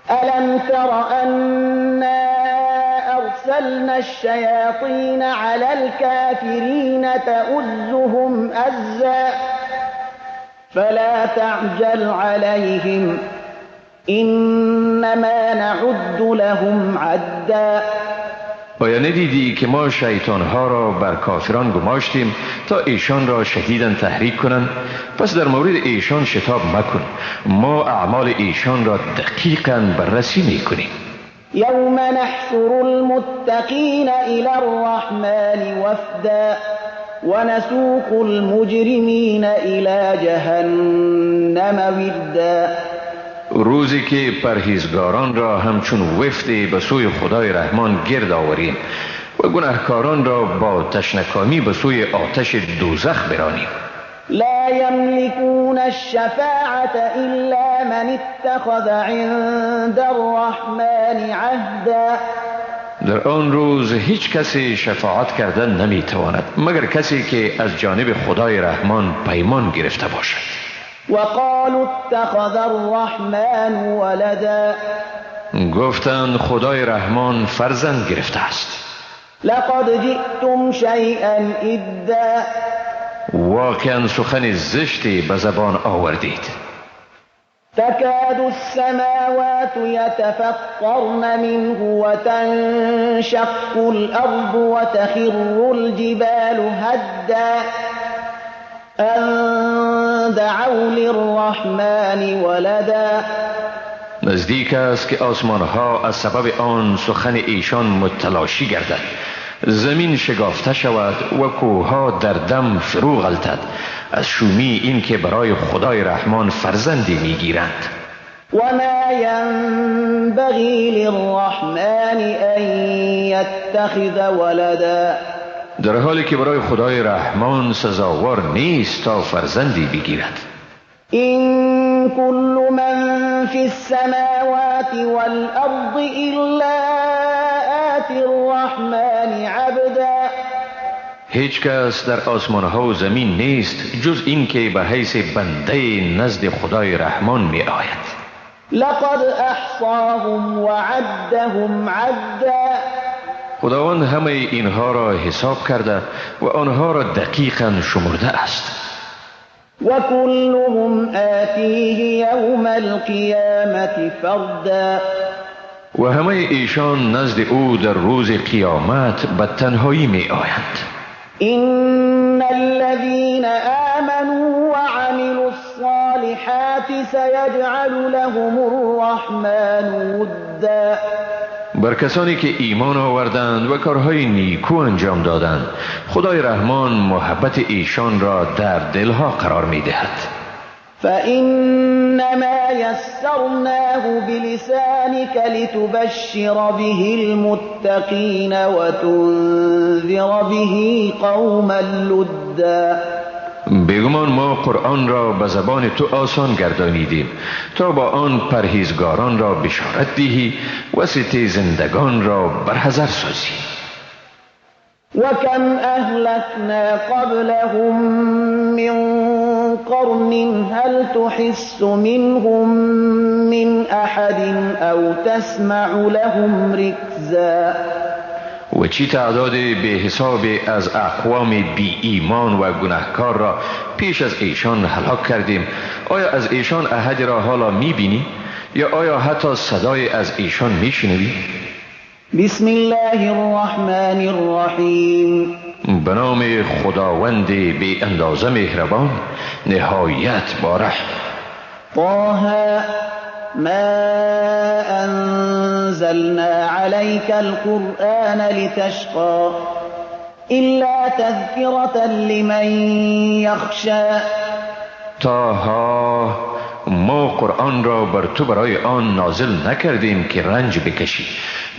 الم تر انا ارسلنا الشیاطین علی الكافرین تؤزهم ازا فلا تعجل عليهم إنما نعد لهم عدا. آیا ندیدی که ما شیطانها را بر کافران گماشتیم تا ایشان را شدیداً تحریک کنند؟ پس در مورد ایشان شتاب مکن، ما اعمال ایشان را دقیقاً بررسی میکنیم. یوم نحشر المتقین الی الرحمن وفدا ونسوق المجرمین الی جهنم وردا. روزی که پرهیزگاران را همچون وفدی به سوی خدای رحمان گرد آوریم و گناهکاران را با تشنکامی به سوی آتش دوزخ برانیم. لا يملكون الشفاعة إلا من اتخذ عند الرحمن عهدا. در آن روز هیچ کسی شفاعت کردن نمیتواند مگر کسی که از جانب خدای رحمان پیمان گرفته باشد. وقالوا اتخذ الرحمن ولدا. گفتند خدای رحمان فرزند گرفته است. لقد جئتم شيئا إدا. واقعا سخن زشتی به زبان آوردید. تكاد السماوات يتفطرن منه وتنشق الأرض وتخر الجبال هدا أن دعوا للرحمن ولدا. نزدیک است که آسمان ها از سبب آن سخن ایشان متلاشی گردد، زمین شگافته شود و کوهها در دم فرو غلطد از شومی این که برای خدای رحمان فرزندی میگیرند. وما ينبغي للرحمن ان يتخذ ولدا. در حالی که برای خدای رحمان سزاوار نیست تا فرزندی بگیرد. إن كل من في السماوات والأرض إلا آتي الرحمن عبدا. هیچ کس در آسمان ها و زمین نیست جز این که به حیث بنده نزد خدای رحمان می آید. لقد احصاهم وعدهم عدا. خداوند همه اینها را حساب کرده و آنها را دقیقاً شمرده است. وكلهم آتيه يوم القيامة فردا. و همه ایشان نزد او در روز قیامت به تنهایی می آیند. إن الذين آمنوا وعملوا الصالحات سيجعل لهم الرحمن ودا. بر کسانی که ایمان آوردند و کارهای نیکو انجام دادند خدای رحمان محبت ایشان را در دلها قرار می دهد. فإنما يسرناه بلسانك لتبشر به المتقين وتنذر به قوما لدا. بیگمان ما قرآن را به زبان تو آسان گردانیدیم تا با آن پرهیزگاران را بشارت دهی و ستیزندگان را برحذر سازی. وكم أهلكنا قبلهم من قرن هل تحس منهم من أحد أو تسمع لهم ركزا. و چی تعداد به حساب از اقوام بی ایمان و گناهکار را پیش از ایشان هلاک کردیم. آیا از ایشان احد را حالا می بینی یا آیا حتی صدای از ایشان می شنوی؟ بسم الله الرحمن الرحیم. به نام خداوند بی اندازه مهربان نهایت با رحم. طه ما أنزلنا عليك القرآن لتشقى إلا تذكرة لمن يخشى. طه ما قرآن را بر تو برای آن نازل نکردیم که رنج بکشی،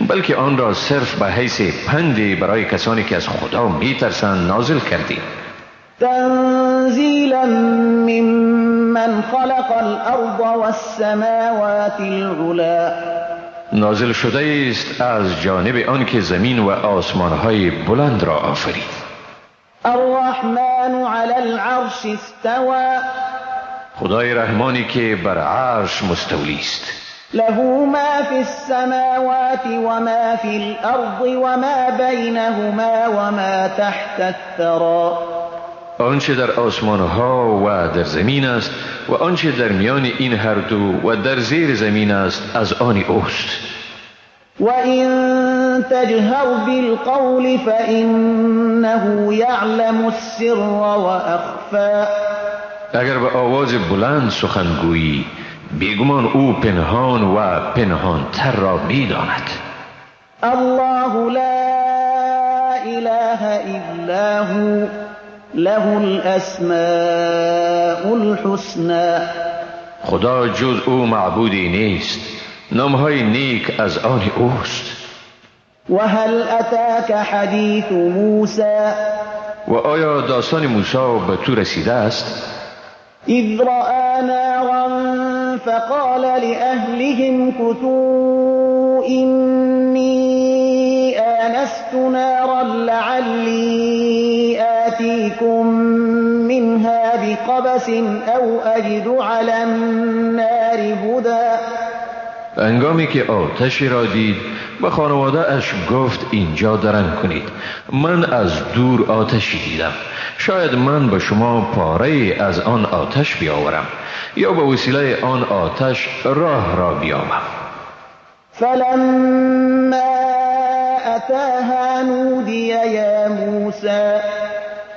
بلکه آن را صرف به حیث پندی برای کسانی که از خدا میترسند نازل کردیم. تنزیلا ممن خلق الارض والسماوات العلا. نازل شده است از جانب آن که زمین و آسمانهای بلند را آفرید. الرحمن على العرش استوى. خدای رحمانی که بر عرش مستولی است. له ما في السماوات وما في الأرض وما بينهما وما تحت الثرى. آنچه در آسمان ها و در زمین است و آنچه در میان این هر دو و در زیر زمین است از آن اوست. وَإِن تَجْهَرْ بِالْقَوْلِ فَإِنَّهُ يَعْلَمُ السِّرَّ وَأَخْفَى. اگر به آواز بلند سخنگویی، بیگمان او پنهان و پنهان تر را می داند. الله لا إله إلا هو له الأسماء الحسنى. خدا جز او معبودی نیست، نامهای نیک از آن اوست. وهل أتاك حديث موسى. و آیا داستان موسی به تو رسیده است؟ إذ رأى نارا فقال لأهلهم كثوا إني آنست نارا لعلي آتيكم منها بقبس أو أجد على النار هدى. انگامی که آتشی را دید به خانواده اش گفت اینجا درنگ کنید، من از دور آتشی دیدم، شاید من به شما پاره از آن آتش بیاورم یا به وسیله آن آتش راه را بیابم. فلما أتاها نودي يا موسى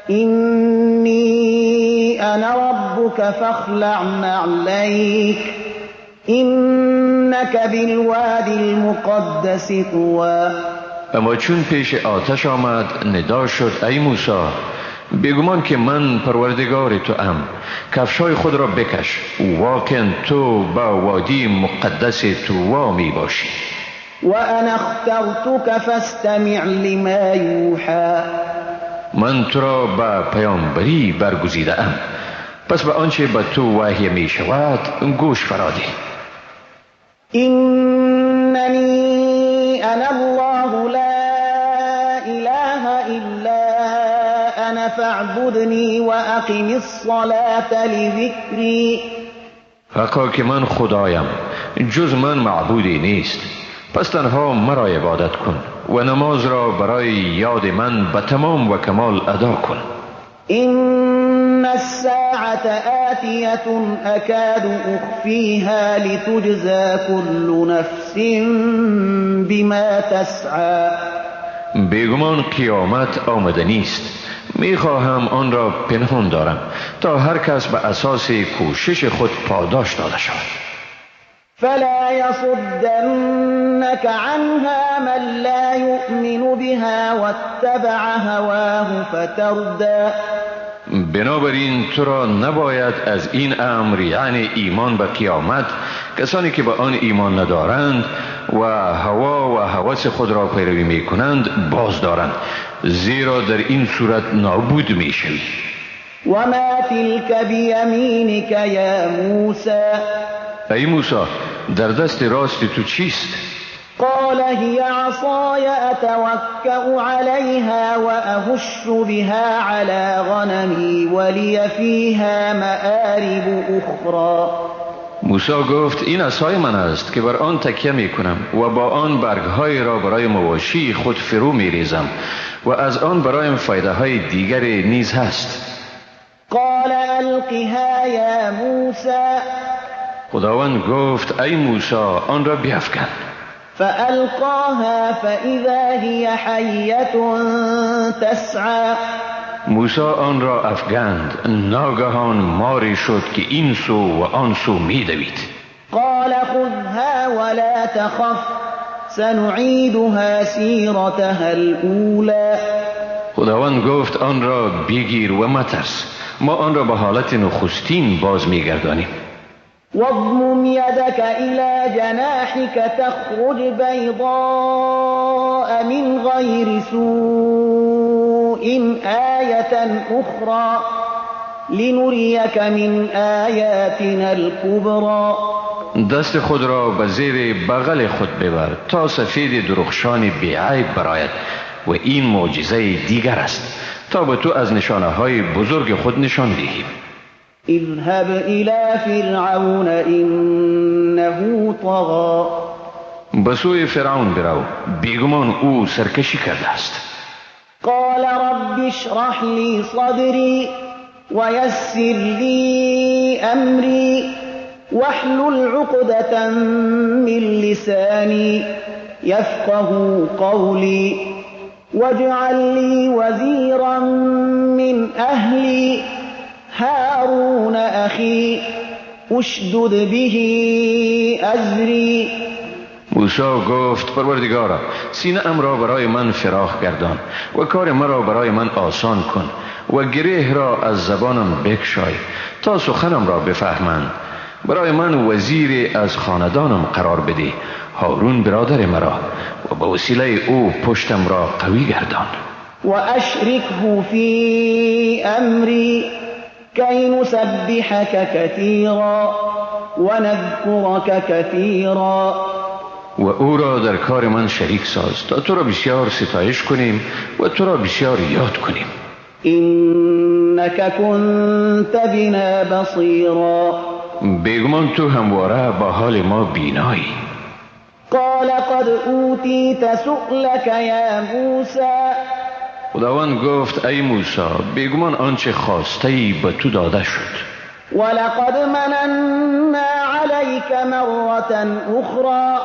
إني أنا ربك فاخلع نعليك إنك بالوادي المقدس طوى. اما چون پیش آتش آمد ندا شد ای موسی، بیگمان که من پروردگار تو ام، کفشای خود را بکش، واقعا تو با وادی مقدس طوا می باشی. وأنا اخترتك فاستمع لما يوحى. من تو را به پیامبری برگزیده ام، پس به آنچه به تو وحی می شود گوش فرادی. إنني أنا الله لا إله إلا أنا فاعبدني وأقم الصلاة لذكري. حقا که من خدایم، جز من معبودی نیست، پس تنها مرا عبادت کن و نماز را برای یاد من به تمام و کمال ادا کن. إن الساعة آتية أكاد أخفيها لتجزى كل نفس بما تسعى. بیگمان قیامت آمده نیست، میخواهم آن را پنهان دارم تا هر کس به اساس کوشش خود پاداش داده شود. فلا يصدنك عنها من لا يؤمن بها واتبع هواه فتردى. بنابراین تو را نباید از این امر، یعنی ایمان به قیامت، کسانی که به آن ایمان ندارند و هوا و هوس خود را پیروی می کنند باز دارند، زیرا در این صورت نابود می شوی. وما تلك بیمینک یا موسی. ای موسی، در دست راست تو چیست؟ قال هي عصاي أتوكأ عليها وأهش بها على غنمي ولي فيها مآرب أخرى. موسی گفت این عصای من است که بر آن تکیه می کنم و با آن برگهای را برای مواشی خود فرو می ریزم و از آن برایم فایده های دیگر نیز هست. قال ألقها يا موسى. خداوند گفت ای موسی آن را بیفکن. فألقاها فإذا هي حية تسعى. موسی آن را افگند، ناگهان ماری شد که این سو و آن سو می دوید. قال خذها ولا تخف سنعيدها سيرتها الأولى. خداوند گفت آن را بگیر و مترس، ما آن را به حالت نخستین باز می گردانیم. واضمم يدك إلى جناحك تخرج بيضاء من غير سوء آية أخرى لنريك من آياتنا الكبرى. دست خود را به زیر بغل خود ببر تا سفید درخشان بیعیب برآید و این معجزه دیگر است تا به تو از نشانه های بزرگ خود نشان دهیم. اذهب إلى فرعون إنه طغى. به سوی فرعون برو، بیگمان او سرکشی کرده است. قال رب اشرح لي صدري ويسر لي أمري واحلل عقدة من لساني يفقه قولي واجعل لي وزيرا من أهلي هارون أخي اشدد به أزری. موسی گفت پروردگارا سینه ام را برای من فراخ گردان و کار مرا برای من آسان کن و گره را از زبانم بکشای تا سخنم را بفهمند. برای من وزیر از خاندانم قرار بده، هارون برادر مرا، و به وسیله او پشتم را قوی گردان. و اشرکه فی امری کی نسبحک کثیرا و نذکرک کثیرا. و او را در کار من شریک ساز تا تو را بسیار ستایش کنیم و تو را بسیار یاد کنیم. انک کنت بنا بصیرا. بیگمان تو همواره با حال ما بینایی. قال قد اوتیت سؤلک یا موسی. خداوند گفت ای موسی بیگمان آنچه خواسته ای به تو داده شد. ولقد مننا عليك مرة أخرى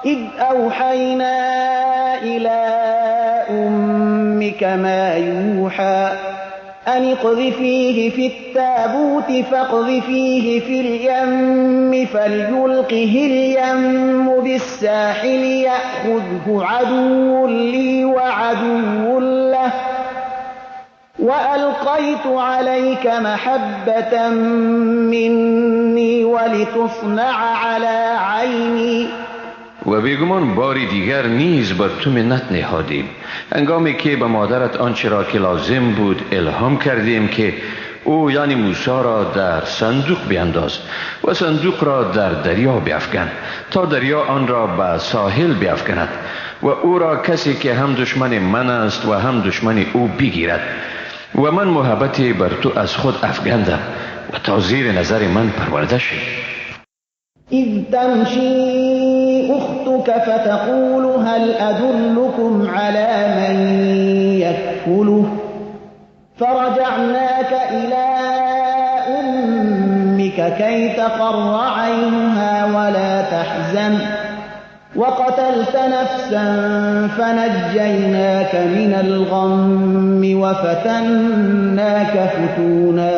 إذ أوحينا إلى أمك ما يوحى أن اقذفيه في التابوت فاقذفيه في اليم فليلقه اليم بالساحل يأخذه عدو لي وعدو له وألقيت عليك محبة مني ولتصنع على عيني. و بیگمان باری دیگر نیز بر تو منت نهادیم هنگامی که به مادرت آنچه را که لازم بود الهام کردیم که او یعنی موسی را در صندوق بینداز و صندوق را در دریا بیفکن تا دریا آن را به ساحل بیفکند و او را کسی که هم دشمن من است و هم دشمن او بگیرد و من محبتی بر تو از خود افگندم و تا زیر نظر من پرورده شد. اذ تمشی اختك فتقول هل ادلكم على من يكفله فرجعناك الى امك كي تقر عينها ولا تحزن وقتلت نفسا فنجيناك من الغم وفتناك فتونا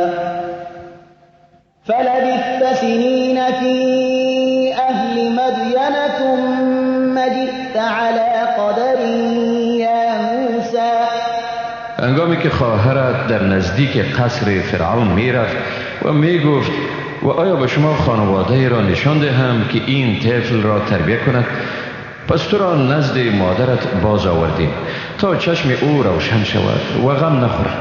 فلبثت سنين في أهل مدين ثم جئت على قدر یا موسی. هنگامی که خواهرت در نزدیک قصر فرعون می رفت و می گفت و آیا به شما خانواده را نشان دهم که این طفل را تربیت کند؟ پس تو را نزد مادرت باز آوردیم تا چشم او روشن شود و غم نخورد.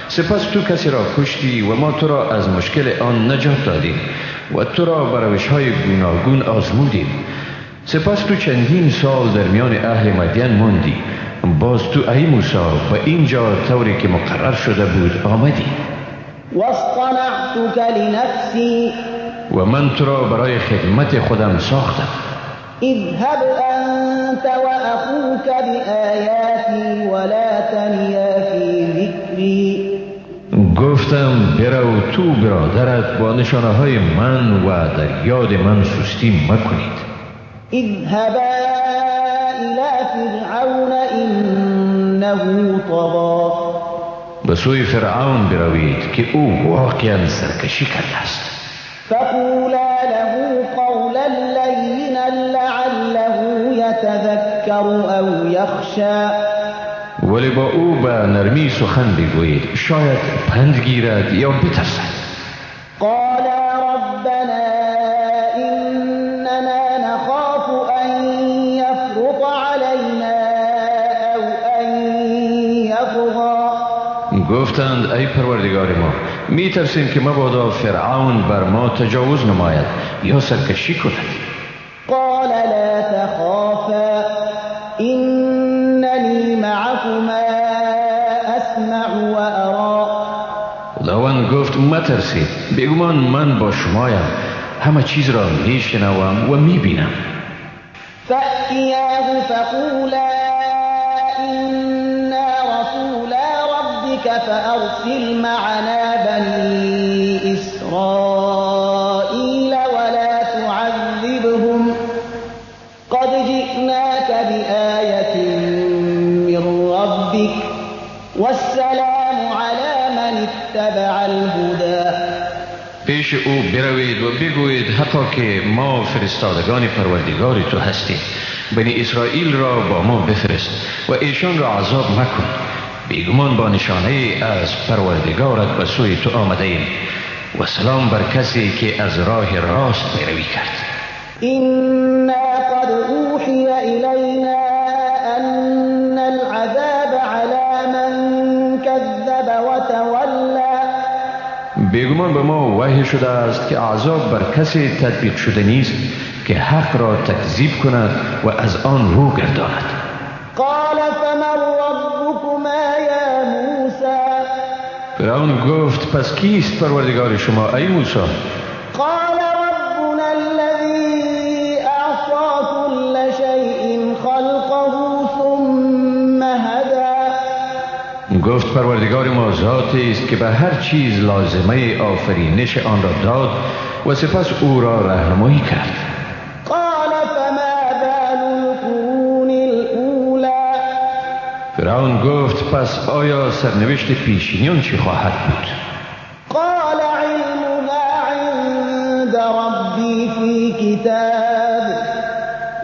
سپس تو کسی را کشتی و ما تو را از مشکل آن نجات دادیم و تو را به روش‌های گوناگون آزمودیم. سپس تو چندین سال در میان اهل مدین ماندی. باز تو ای موسی به اینجا طوری که مقرر شده بود آمدی. واصطنعتك لنفسی. و من تو را برای خدمت خودم ساختم. اذهب انت واخوك بآیاتی ولا تنیا فی ذکری. گفتم برو تو برادرت با نشانه های من و در یاد من سستی مکنید. اذهبا الى فرعون انه طغى. به سوی فرعون بروید که او واقعا سرکشی کرده است. فقولا له قولا لینا لعله یتذکر او یخشی. ولی با او به نرمی سخن بگویید شاید پند گیرد یا بترسد. قال ربنا اننا نخاف ان یفرط علینا او ان یطغى. گفتند ای پروردگار ما می ترسیم که مبادا فرعون بر ما تجاوز نماید یا سرکشی کند. قال لا تخافا اننی معكما اسمع و ارى. خداوند گفت مترسید بیگمان من با شمایم همه چیز را می شنوم و می بینم. فأتیاه فقولا انا رسولا ربك فأرسل معنا بني إسرائيل ولا تعذبهم قد جئناك بآية من ربك والسلام على من اتبع الهدى. پیش او بروید و بگویید حقا که ما فرستادگان پروردگار تو هستیم، بنی اسرائیل را با ما بفرست و ایشان را عذاب مکن. بیگمان با نشانه از پروردگارت به سوی تو آمده ایم و سلام بر کسی که از راه راست پیروی کرد. إنا قد أوحي إلينا أن العذاب على من كذب وتولى. بیگمان به ما وحی شده است که عذاب بر کسی تطبیق شده نیست که حق را تکذیب کند و از آن رو گرداند. قال فمن ربكما يا موسى. فرعون گفت پس کیست پروردگار شما ای موسی؟ قال ربنا الذي أعطى كل شيء خلقه ثم هدى. گفت پروردگار ما ذاتی است که به هر چیز لازمه آفرینش آن را داد و سپس او را راهنمایی کرد. قال فما بال القرون الأولى. فرعون گفت پس آیا سرنوشت پیشینیان چی خواهد بود؟ قال علمها عند ربي في كتاب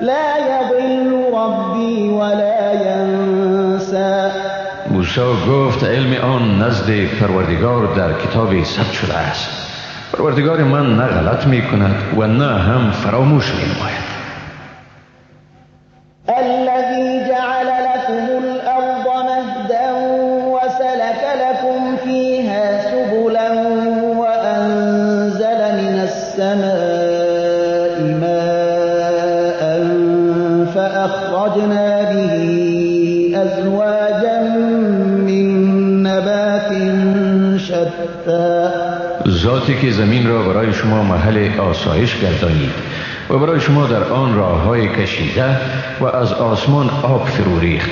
لا يضل ربي ولا ينسى. موسی گفت علم آن نزد پروردگار در کتابی ثبت شده است. پروردگار من نه غلط می کند و نه هم فراموش می نماید. الذي جعل لكم الأرض مهدا وسلك لكم فيها سبلا وأنزل من السماء ماء فأخرجنا به أزواجا من نبات شتى. ذاتی که زمین را برای شما محل آسایش گردانید و برای شما در آن راههای کشیده و از آسمان آب فرو ریخت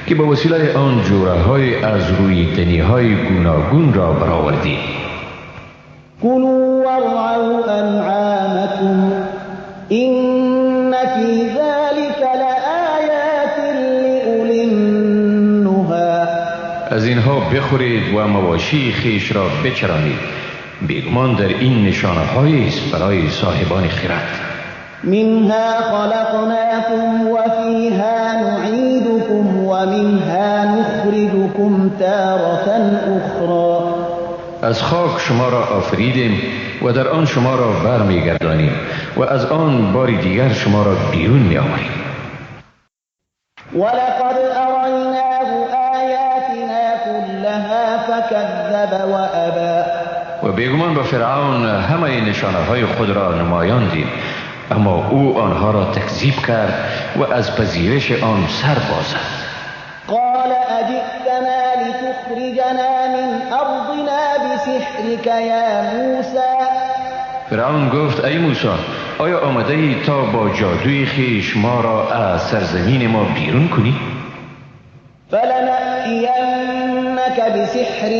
که به وسیله آن جوره‌های از روی دنی‌های گوناگون را برآوردید. كلوا وارعوا أنعامكم إن في ذلك لآيات لأولي النهى. از اینها بخورید و مواشی خیش را بچرانید، بیگمان در این نشانه‌هایی است برای صاحبان خرد. منها خلقناكم وفيها نعيدكم ومنها نخرجكم تارة أخرى. از خاک شما را آفریدیم و در آن شما را برمیگردانیم و از آن باری دیگر شما را بیرون می‌آوریم. ولقد أريناه آياتنا كلها فكذب وأبى. و بیگمان به فرعون همه نشانه‌های خود را نمایاندیم، اما او آنها را تکذیب کرد و از پذیرش آن سر بازد. قال أجئتنا لتخرجنا من أرضنا بسحرك يا موسى. فرعون گفت ای موسی، آیا آمده ای تا با جادوی خیش ما را از سرزمین ما بیرون کنی؟ فلنأتينك بسحر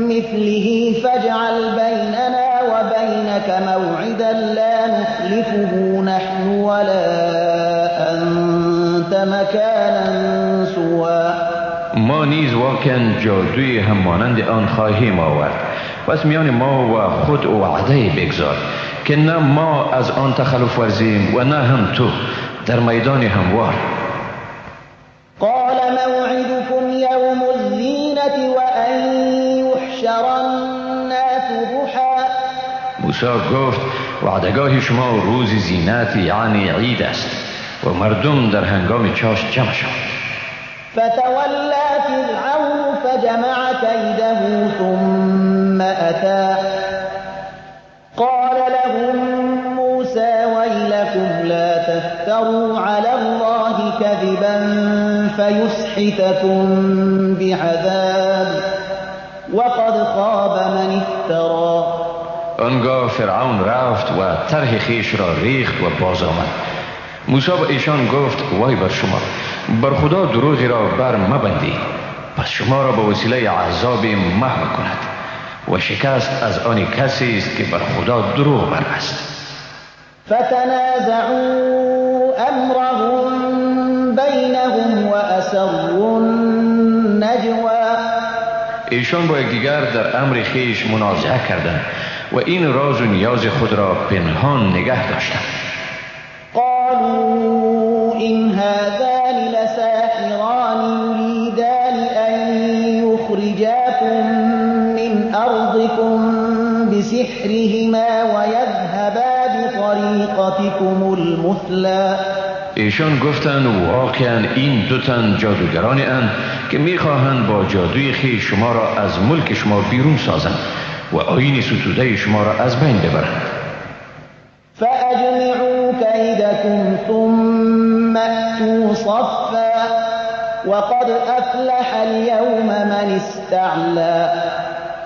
مثله فاجعل بيننا وبينك موعدا لا نخلفه نحن ولا أنت مكانا سوى. ما نیز واقعا جادوی هم مانند آن خواهیم آورد، پس میان ما و خود وعده بگذار که نه ما از آن تخلف ورزیم و نه هم تو، در میدان هموار. قال موعدكم يوم الزينة وأن يحشر الناس ضحى. موسی گفت وعدگاه شما روز زینت یعنی عید است و مردم در هنگام چاش جمع شد. فتولى فرعون فجمع كيده ثم أتى قال لهم موسى ويلكم لا تفتروا على الله كذبا فيسحتكم بعذاب وقد خاب من افترى. آنگاه فرعون رفت و طرح خیش را ریخت و باز آمد. موسی به ایشان گفت وای بر شما، بر خدا دروغی را بر مبندید، پس شما را به وسیله عذاب محو کند و شکست از آن کسی است که بر خدا دروغ بربست. فتنازعوا امرهم بینهم و اسروا النجوا. ایشان با یکدیگر در امر خیش منازعه کردند و این راز و نیاز خود را پنهان نگه داشتند. قالوا این هذان لساحران یریدان ان یخرجاکم من ارضکم بسحرهما و یذهبا بطریقتکم المثلی. ایشان گفتند واقعا این دو تن جادوگرانی اند که میخواهند با جادوی خیش شما را از ملک شما بیرون سازند و آیین ستوده شما را از بین ببرند. فاجمعوا کیدکم ثم اتوا صفا وقد افلح اليوم من استعلا.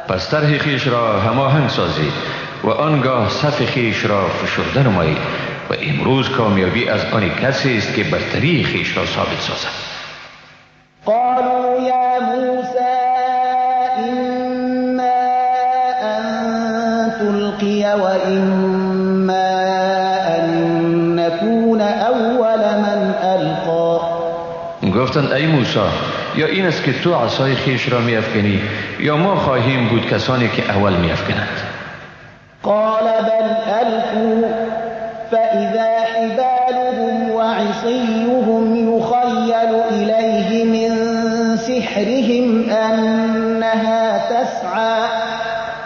پس طرح خیش را هماهنگ سازید و آنگاه صف خیش را فشرده نمایید و امروز کامیابی از آن کسی است که برتری خیش را ثابت سازد. قالوا یا موسی اما ان تلقی و اما ان نکون اول من القا. گفتند ای موسی یا این است که تو عصای خیش را می افکنی یا ما خواهیم بود کسانی که اول می افکنند. قال بل القوا فاذا حبالهم وعصيهم يخيل الیه من سحرهم انها تسعى.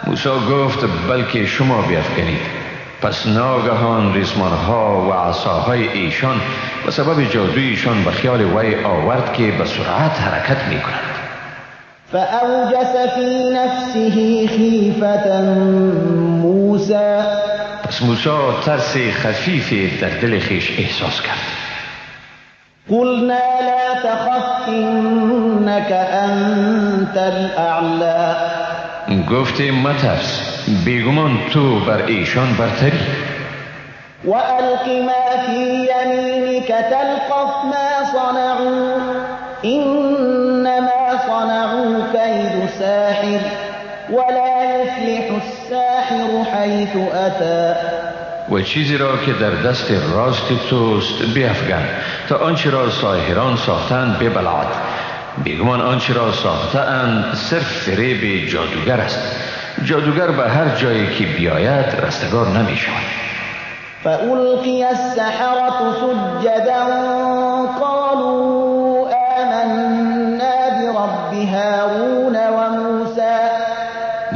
موسی گفت بلکه شما بیفکنید. پس ناگهان ریسمانها و عصاهای ایشان به سبب جادویشان به خیال وی آورد که به سرعت حرکت می کنند. فأوجس في نفسه خیفة موسی. پس موسی ترس خفیفی در دل خیش احساس کرد. قلنا لا تخف انك انت الاعلى. گفتیم مترس بیگمان تو بر ایشان برتری. والق ما في يمينك تلقف ما صنعوا انما صنعوا كيد ساحر ولا يفلح الساحر حيث اتى. و چیزی را که در دست راست توست بیفگن تا آنچه را ساحران ساختند ببلعد. بیگمان آنچه را ساختند صرف فریب جادوگر است. جادوگر به هر جایی که بیاید رستگار نمی شود. فألقي السحرة سجدا قالوا آمنا برب هارون و موسی.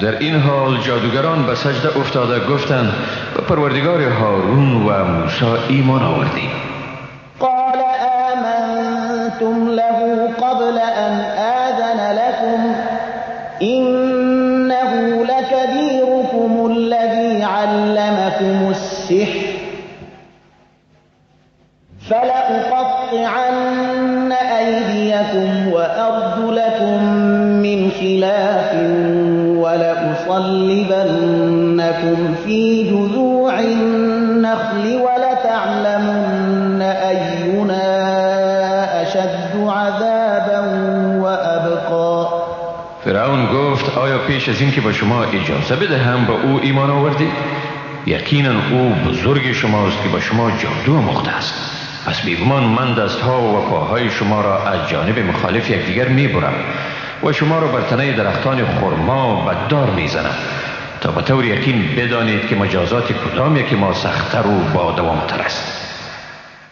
در این حال جادوگران به سجده افتاده گفتند به پروردگار هارون و موسی ایمان آوردیم. قال آمنتم له قبل ان آذن لكم إنه لكبيركم الذي علمكم السحر فلأقطعن أيديكم وأرجلكم من خلاف ولأصلبنكم في جذوع النخل ولتعلمن أينا أشد عذابا وأبقى. فرعون گفت آیا پیش از این که با شما اجازه بدهم به او ایمان آوردید؟ یقینا او بزرگ شماست که با شما جادو آموخته است. پس بیگمان من دستها و پاهای شما را از جانب مخالف یکدیگر میبرم و شما را بر تنه درختان خرما به دار میزنم تا به طور یقین بدانید که مجازات کدام یکی ما سخت‌تر و با دوام‌تر است.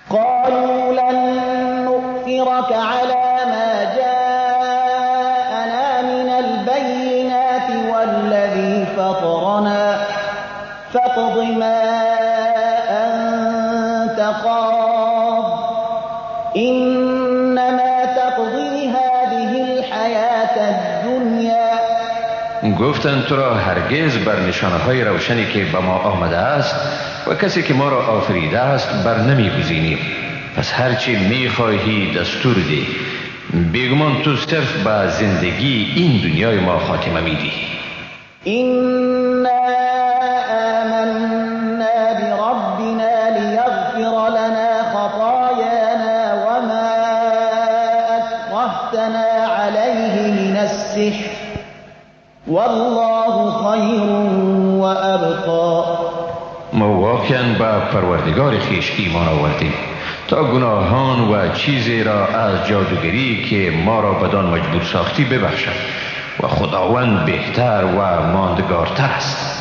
قالوا لن نؤثرك على ما جاءنا من البينات والذي فطرنا فاقض ما أنت قاض إنما تقضي هذه الحياة الدنيا. گفتند تو را هرگز بر نشانه‌های روشنی که به ما آمده است و کسی که ما را آفریده است بر نمی‌گزینیم. پس هرچی می‌خواهی دستور ده. بیگمان تو صرف به زندگی این دنیای ما خاتمه میدی. إنا آمنا بربنا ليغفر لنا خطايانا وما أكرهتنا عليه من السحر والله خیر و ابقا. ما واقعا به پروردگار خیش ایمان آوردیم تا گناهان و چیزی را از جادوگری که ما را بدان مجبور ساختی ببخشد و خداوند بهتر و ماندگارتر است.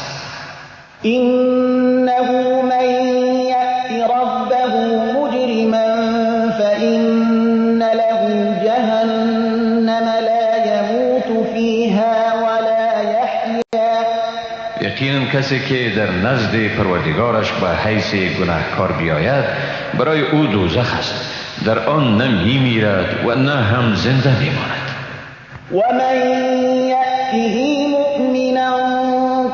إنه من يأت ربه مجرما فإن له جهنم لا يموت فيها ولا يحيا. یقینا کسی که در نزد پروردگارش به حیث گناهکار بیاید برای او دوزخ است، در آن نه میمیرد و نه هم زنده میماند. ومن يأته مؤمنا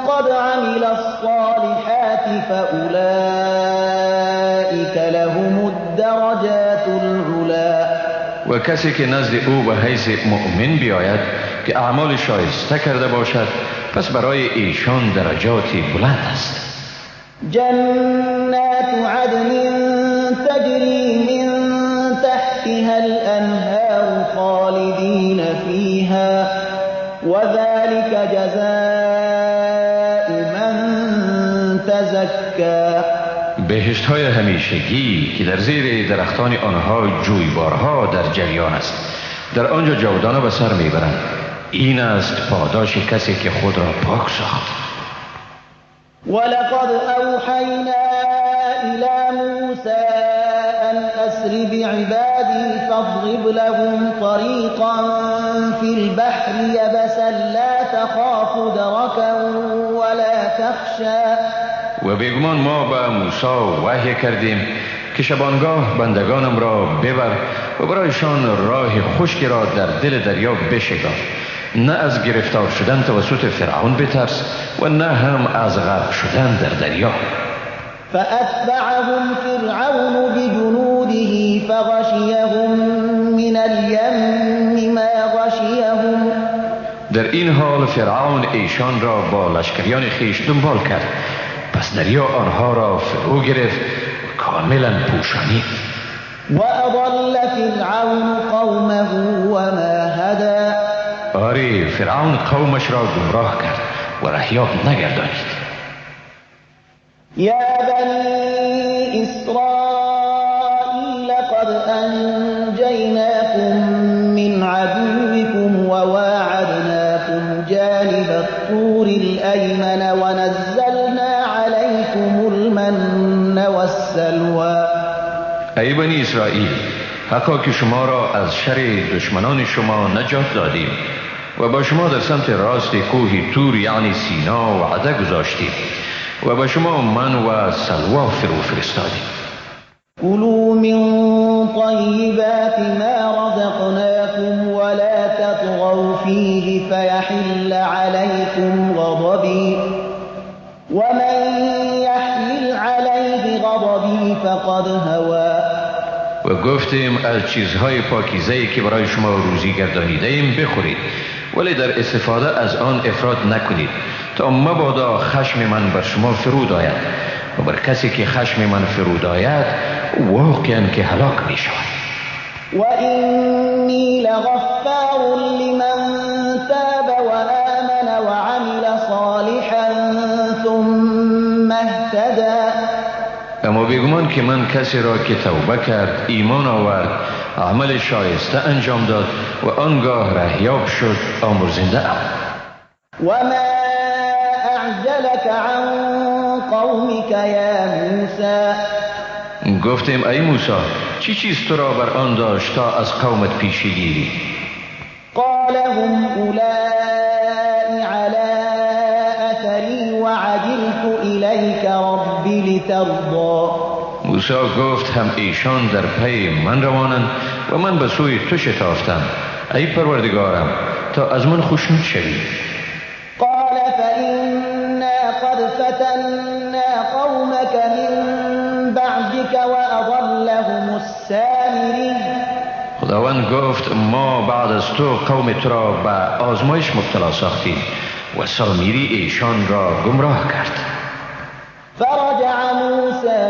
قد عمل الصالحات فأولئك لهم الدرجات العلا. و کسی که نزد او به حیث مؤمن بیاید که اعمال شایسته کرده باشد پس برای ایشان درجاتی بلند است. جنات عدن تجری من تحتها الأنهار خالدین فيها وذلك جزاء من تزكى. بهشت های همیشگی که در زیر درختان آنها جویبارها در جریان است، در آنجا جاودانه به سر میبرند. این است پاداش کسی که خود را پاک ساخت. ولقد أوحينا إلى موسى أن أسر بعبادي فاضرب لهم طريقا في البحر يبسا لا تخاف دركا ولا تخشى. و بیگمان ما به موسی وحی کردیم که شبانگاه بندگانم را ببر و برایشان راه خشکی را در دل دریا بشکاف، نه از گرفتار شدن توسط فرعون بترس و نه هم از غرق شدن در دریا. فأتبعهم فرعون بجنوده فغشيهم من اليم ما غشيهم. در این حال فرعون ایشان را با لشکریان خیش دنبال کرد، پس دریا آنها را فرو گرفت و کاملا پوشانید. وأضل فرعون قومه وما هدى. آری فرعون قومش را گمراه کرد و رهیاب نگردانید. يا بني إسرائيل قد أنجيناكم من عدوكم وواعدناكم جانب الطور الأيمن ونزلنا عليكم المن والسلوى. ای بنی اسرائیل، حقا که شما را از شر دشمنان شما نجات دادیم و با شما در سمت راست کوه تور یعنی سینا وعده گذاشتیم و با شما من و سلوا فرو فرستادیم. كلوا من طيبات ما رزقناكم ولا تطغوا فيه فيحل عليكم غضبي ومن يحلل عليه غضبي فقد هوى. و گفتیم از چیزهای پاکیزه‌ای که برای شما روزی گردانیده ایم بخورید، ولی در استفاده از آن افراط نکنید تا مبادا خشم من بر شما فرود آید و بر کسی که خشم من فرود آید واقعا که هلاک می شود. و اینی لغفار لمن تاب و آمن و عمل صالحا ثم اهتدى. اما بیگمان که من کسی را که توبه کرد، ایمان آورد، عمل شایسته انجام داد و آنگاه رهیاب شد آمرزنده ام. و ما اعجلك عن قومك یا موسی. گفتیم ای موسی، چی چیز تو را بر آن داشت تا از قومت پیشی گیری؟ قال هم اولائی علی اثری وعجلت الیک ربی لترضا. موسی گفت هم ایشان در پی من روانند و من به سوی تو شتافتم ای پروردگارم تا از من خوشنود شوی. قال فإنا قد فتنا قومك من بعدك وأضلهم السامري. خداوند گفت ما بعد از تو قوم تو را به آزمایش مبتلا ساختیم و سامیری ایشان را گمراه کرد. فرجع موسى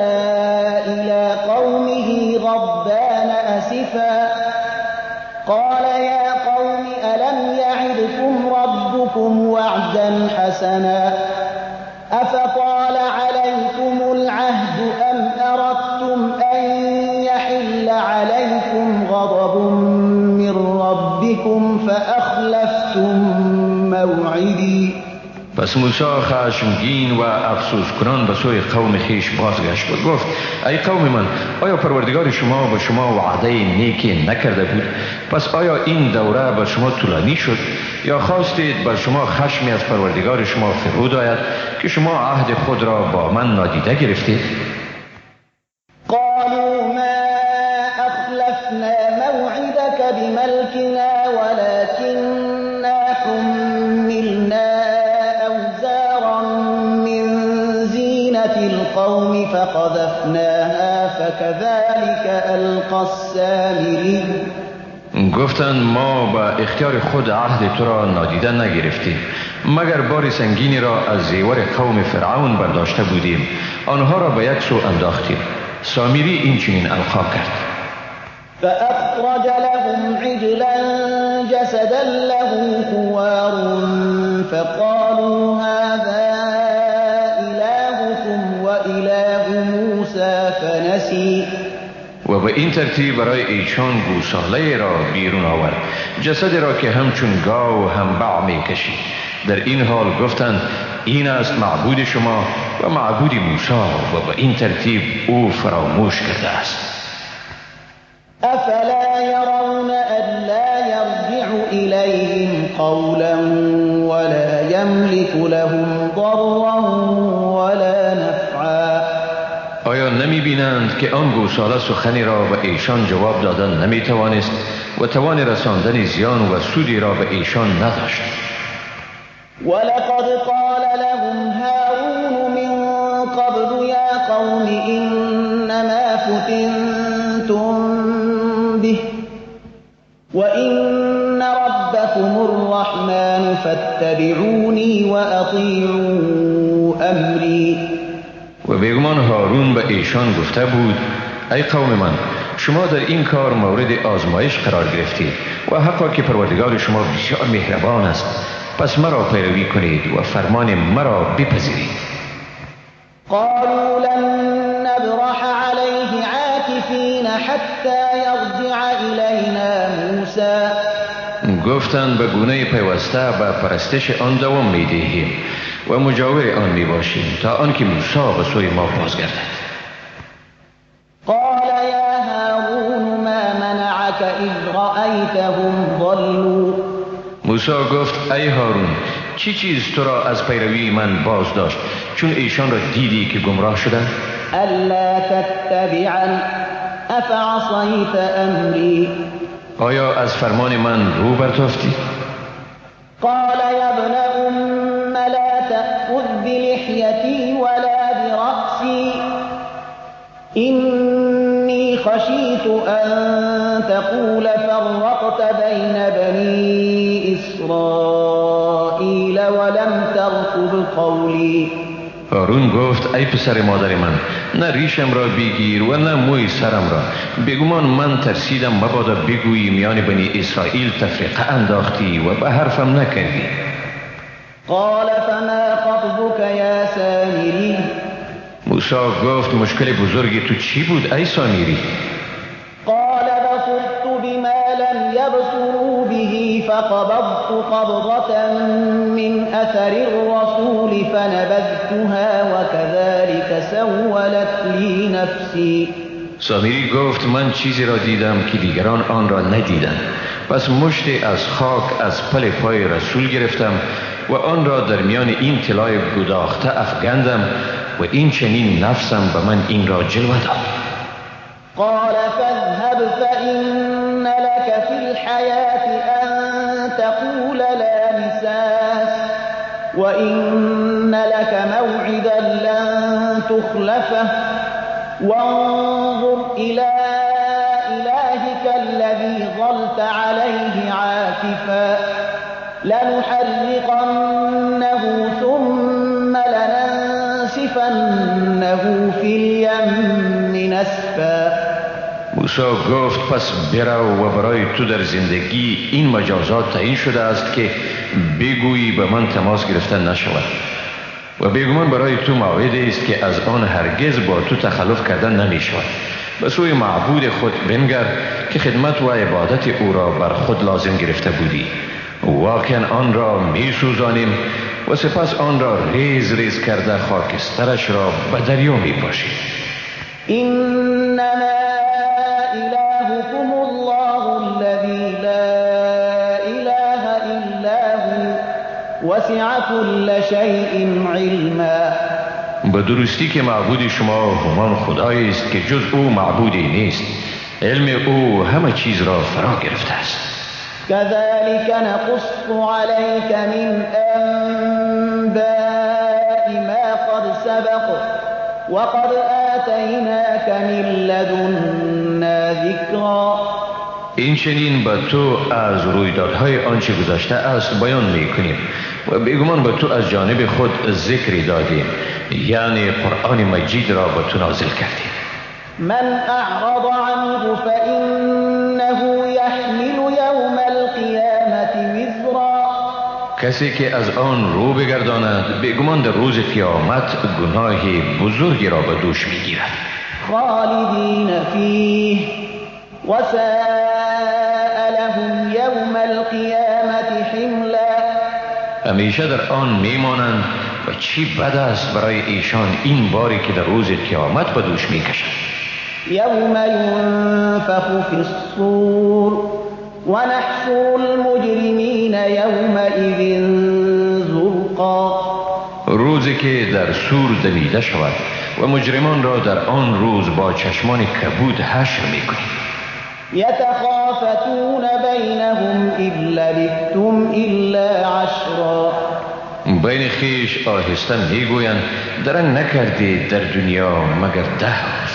إلى قومه غضبان أسفا قال يا قوم ألم ربكم وعدا حسنا أفطال عليكم العهد أم أردتم أن يحل عليكم غضب من ربكم فأخلفتم موعدي. پس موسی خشمگین و افسوس کنان به سوی قوم خیش بازگشت و گفت ای قوم من، آیا پروردگار شما به شما وعده نیکی نکرده بود؟ پس آیا این دوره به شما طولانی شد یا خواستید بر شما خشمی از پروردگار شما فرود آید که شما عهد خود را با من نادیده گرفتید؟ قالوا ما أخلفنا موعدك بملكنا ولكننا حملنا أوزارا من زينة القوم فقذفناها فكذلك ألقى السامري. گفتند ما به اختیار خود عهد تو را نادیده نگرفتیم مگر بار سنگینی را از زیور قوم فرعون برداشته بودیم، آنها را به یک سو انداختیم. سامری این چنین القا کرد. فأخرج لهم عجلا جسدا له خوار فقالوا هذا إلهكم وإله موسى فنسي. و به این ترتیب برای ایشان گوساله را بیرون آورد، جسد را که همچون گاو هم بع می کشید. در این حال گفتند این است معبود شما و معبود موسی و به این ترتیب او فراموش کرده است. افلا يرون ألا يرجع إليهم قولا ولا يملك لهم ضرا ولا نفعا. آیا نمی بینند که آن گوساله سخنی را به ایشان جواب دادن نمی توانست و توان رساندن زیان و سودی را به ایشان نداشت؟ ولقد قال لهم هارون من قبل يا قوم إنما فتنتم به وإن ربكم الرحمن فاتبعوني وأطيعوا أمري. و بیگمان هارون به ایشان گفته بود ای قوم من، شما در این کار مورد آزمایش قرار گرفتید و حقا که پروردگار شما بسیار مهربان است، پس مرا پیروی کنید و فرمان مرا بپذیرید. قالوا لن نبرح عليه عاكفين حتى يرجع إلينا موسى. گفتند به گونه پیوسته به پرستش آن دوام می دهیم و مجاور آن می باشیم تا آنکه موسی به سوی ما بازگردد. قال يا هارون ما منعك إذ رأيتهم ضلوا. موسی گفت ای هارون، چی چیز تو را از پیروی من باز داشت چون ایشان را دیدی که گمراه شدند؟ ألا تتبعن أفعصيت أمري. آیا از فرمان من رو برتافتی؟ قال يا ابن أم لا تأخذ بلحيتي ولا برأسي إني خشيت أن تقول فرقت بين بني إسرائيل ولم ترقب قولي. هارون گفت ای پسر مادر من، نه ریشم را بگیر و نه موی سرم را، بگمان من ترسیدم مبادا بگویی میان بنی اسرائیل تفریقه انداختی و به حرفم نکردی. قال فما خطبك يا سامري. موسی گفت مشکل بزرگی تو چی بود ای سامری؟ قال بصرت بما لم يبصروا به فقبضت قبضة من أثر الرسول فنبذتها وكذلك سولت لي نفسي. سامری گفت من چیزی را دیدم که دیگران آن را ندیدند، پس مشتی از خاک از پل پای رسول گرفتم و آن را در میان این طلای گداخته افگندم و این چنین نفسم به من این را جلوه داد. قال فاذهب فإن لك في الحياة أن تقول لا مساس وإن لك موعدا لن تخلفه وانظر إلى إلهك الذي ظلت عليه عاكفا لنحرقنه ثم لننسفنه في اليم نسفا. موسی موسی گفت پس برو و برای تو در زندگی این مجازات تعیین شده است که بگویی به من تماس گرفتن نشود و بیگمان برای تو موعدی است که از آن هرگز با تو تخلف کردن نمی شود. به سوی معبود خود بنگر که خدمت و عبادت او را بر خود لازم گرفته بودی. واقعا آن را می سوزانیم و سپس آن را ریز ریز کرده خاکسترش را به دریا می پاشیم. انما الهكم الله الذي لا اله الا هو وسع كل شيء علما. به درستی که معبود شما همان خدایی است که جز او معبودی نیست. علم او همه چیز را فرا گرفته است. كذلك نقص عليك من انباء ما قد سبق وقد آتیناک من لدنا ذکرا. این چنین به تو از رویدادهای آنچه گذشته است بیان میکنیم و بیگمان به تو از جانب خود ذکری دادیم، یعنی قرآن مجید را به تو نازل کردیم. من اعرض عنه فإنه يحمل يوم القيامة وزرا. کسی که از آن رو بگرداند بیگمان در روز قیامت گناه بزرگی را به دوش میگیرد. خالدین فیه وساء لهم یوم القیامة حملا. همیشه در آن میمانند و چی بد است برای ایشان این باری که در روز قیامت به دوش میکشند. یوم ینفخ فی الصور ونحشر المجرمین یومئذ زرقا. روزی که در سور دمیده شود و مجرمان را در آن روز با چشمان کبود حشر میکنیم. یتخافتون بینهم ان لبثتم الا عشرا. بین خیش آهسته میگویند درنگ نکردید در دنیا مگر 10 روز.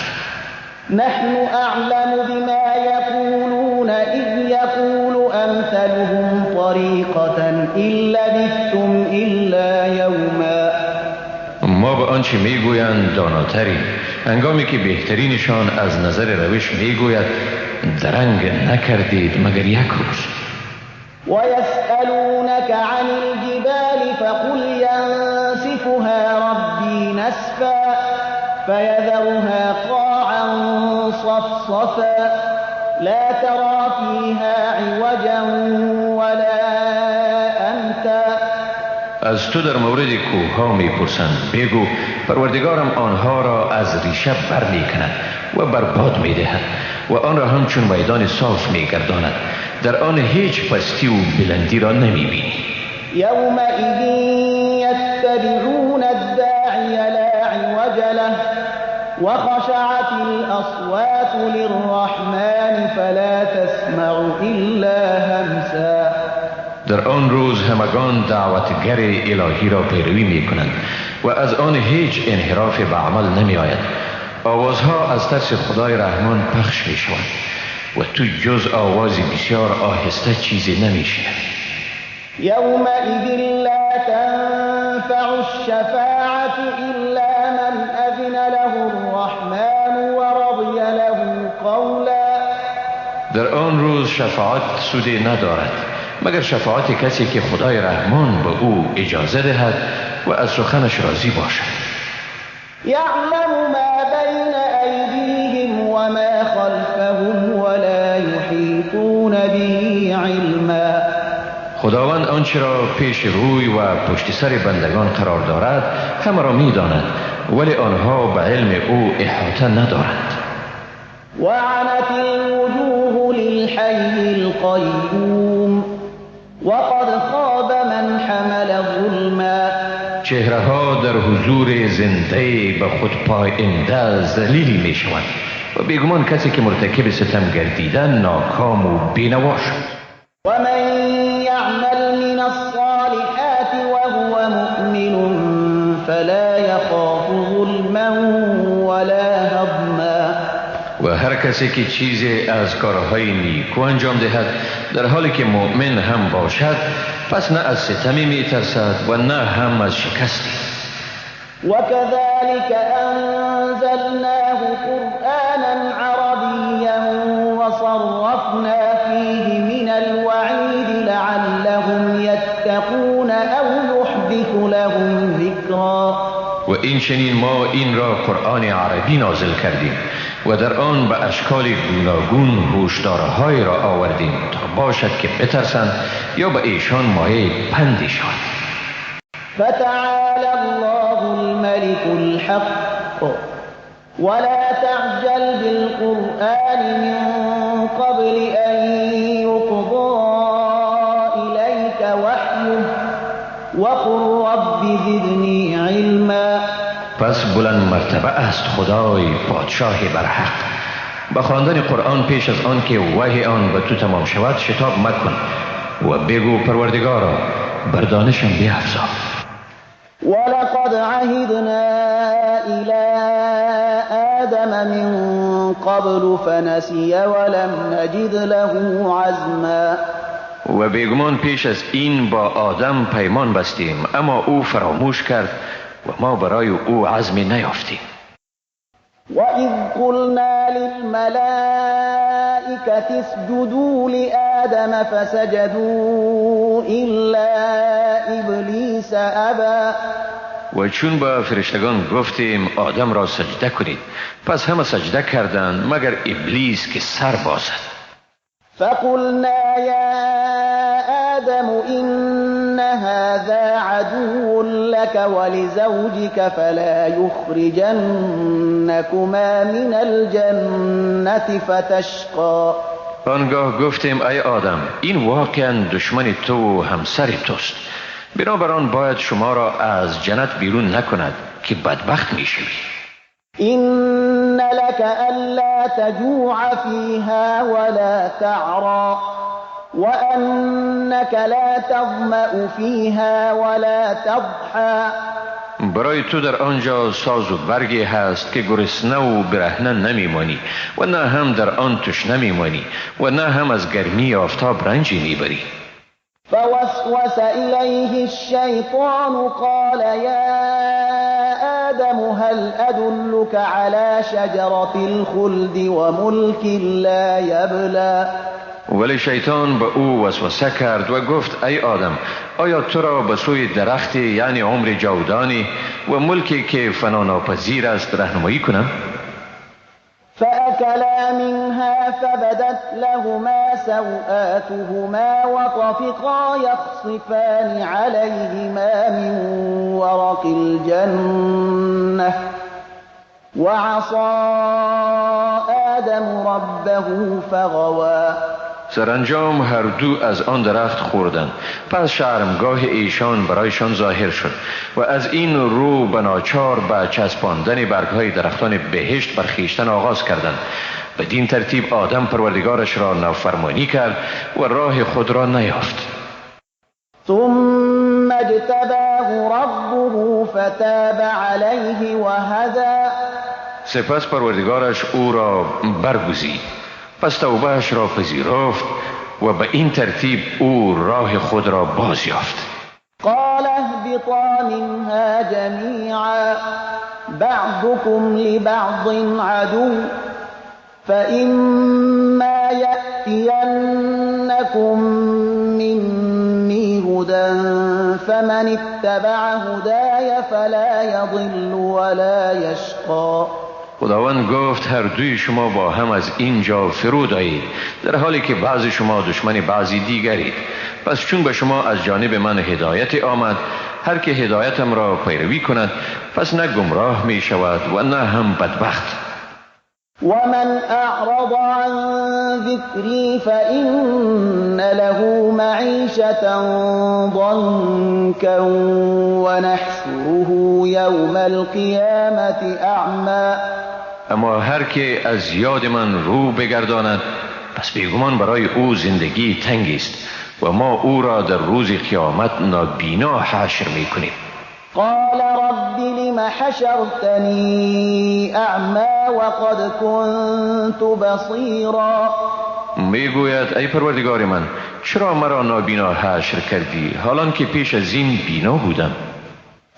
نحن اعلم بما یقولون اذ یقول امثلهم طریقة ان لبثتم الا یوما. ما به آنچه میگویند داناتریم، هنگامی که بهترینشان از نظر روش میگوید درنگ نکردید مگر 1 روز. ويسألونك عن الجبال فقل ينسفها ربي نسفا فيذرها قاعا صفصفا لا ترى فيها عوجا ولا أمتا. از تو در مورد کوه ها میپرسند، بگو پروردگارم آنها را از ریشه بر میکند و برباد میدهد و آن را همچون میدان صاف میگرداند، در آن هیچ پستی و بلندی را نمیبینی. یومئذ یتبعون الداعی لا عوج له وخشعت الاصوات للرحمن فلا تسمع الا همسا. در آن روز همگان دعوتگر الهی را پیروی میکنند و از آن هیچ انحراف به عمل نمی آید. آوازها از ترس خدای رحمان پخش می شود و تو جز آوازی بسیار آهسته چیزی نمی شنوی. یومئذ لا تنفع الشفاعة الا من اذن له الرحمن ورضی له قولا. در آن روز شفاعت سودی ندارد مگر شفاعت کسی که خدای رحمان به او اجازه دهد و از سخنش راضی باشد. یعلم ما بین ایدیهم وما خلفهم ولا یحیطون به علما. خداوند آنچه را پیش روی و پشت سر بندگان قرار دارد همه را می داند، ولی آنها به علم او احاطه ندارند. وعنت الوجوه للحي القیوم وقد خاب من حمل ظلما. چهره ها در حضور زنده به خود پاینده ذلیل می شوند و بیگمان کسی که مرتکب ستم گردیدن ناکام و بینوا شد. و من یعمل من الصالحات وهو مؤمن فلا یخاف ظلما ولا هضما. و هر کسی که چیزی از کارهای نیکو انجام دهد در حالی که مؤمن هم باشد، پس نه از ستمی می ترسد و نه هم از شکستی. وكذلك أنزلناه قرآنا عربيا این چنین ما این را قرآن عربی نازل کردیم و در آن به اشکال گوناگون هشدارهای را آوردیم تا باشد که بترسند یا به ایشان مایه پندشان. فتعالى الله الملك الحق ولا تعجل بالقرآن من قبل أن يقضى إليك وحيه وقل رب زدني علما. پس بلند مرتبه است خدای پادشاه برحق. به خواندن قرآن پیش از آن که وحی آن به تو تمام شود شتاب مکن و بگو پروردگارا بر دانشم بیفزا. ولقد عهدنا إلى آدم من قبل فنسي ولم نجد له عزما. و بیگمان پیش از این با آدم پیمان بستیم اما او فراموش کرد و ما برای او عزمی نیافتیم. وَإِذْ قُلْنَا لِلْمَلَائِكَةِ اسْجُدُوا لِآدَمَ فَسَجَدُوا إِلَّا إِبْلِيسَ أَبَى. و چون با فرشتگان گفتیم آدم را سجده کنید پس همه سجده کردند مگر ابلیس که سر بازد. فَقُلْنَا يَا آدَمُ إِنَّ هَذَا عَدُوٌّ لَكَ وَلِزَوْجِكَ فَلَا يُخْرِجَنَّكُمَا مِنَ الْجَنَّةِ فَتَشْقَى. آنگاه گفتیم ای آدم این واقعا دشمن تو و همسر توست، بنابراین باید شما را از جنت بیرون نکند که بدبخت میشوی. إن لك ألا تجوع فيها ولا تعرى وأنك لا تظمأ فيها ولا تضحى. برای تو در آنجا ساز و برگی هست که گرسنه و برهنه نمیمانی و نه هم در آن تشنه میمانی و نه هم از گرمی آفتاب رنجی میبری. فوسوس إليه الشيطان قال يا آدم هل أدلك على شجرة الخلد وملك لا يبلى. ولی شیطان به او وسوسه کرد و گفت ای آدم آیا تو را به سوی درختی یعنی عمر جاودانی و ملکی که فنا ناپذیر است راهنمایی کنم؟ فأكلا منها فبدت لهما سوآتهما وطفقا يخصفان عليهما من ورق الجنة وعصى آدم ربه فغوى. سرانجام هر دو از آن درخت خوردند پس شرمگاه ایشان برایشان ظاهر شد و از این رو بناچار به چسباندن برگهای درختان بهشت بر خویشتن آغاز کردند. بدین ترتیب آدم پروردگارش را نافرمانی کرد و راه خود را نیافت. ثم اجتباه ربه فتاب عليه وهدى. سپس پروردگارش او را برگزید پس توبهش را پذیرفت و به این ترتیب او راه خود را باز یافت. قال اهبطا منها جميعا بعضكم لبعض عدو فإما يأتينكم مني هدى فمن اتبع هداي فلا يضل ولا يشقى. خداوند گفت هر دوی شما با هم از اینجا فرود آیید در حالی که بعضی شما دشمن بعضی دیگرید. پس چون به شما از جانب من هدایت آمد هر که هدایتم را پیروی کند پس نه گمراه می شود و نه هم بدبخت. ومن أعرض عن ذكري فإن له معيشة ضنكا ونحشره يوم القيامة أعمى. اما هر که از یاد من رو بگرداند پس بیگمان برای او زندگی تنگ است و ما او را در روز قیامت نابینا حشر میکنیم. قال رب لم حشرتني أعمى وقد كنت بصيرا. میگوید ای پروردگار من چرا مرا نابینا حشر کردی حالان که پیش از این بینا بودم؟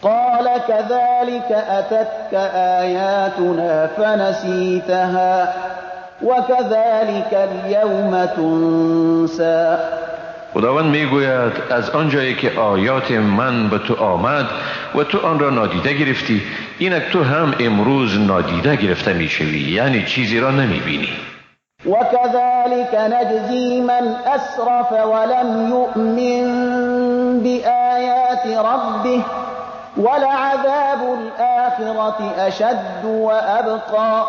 قال كذلك أتتك آياتنا فنسيتها وكذلك اليوم تنسى. خداوند میگوید از آنجایی که آیات من به تو آمد و تو آن را نادیده گرفتی، اینک تو هم امروز نادیده گرفته میشوی، یعنی چیزی را نمیبینی. وكذلك نجزي من أسرف ولم يؤمن بآيات ربه ولعذاب الآخرة أشد وأبقى.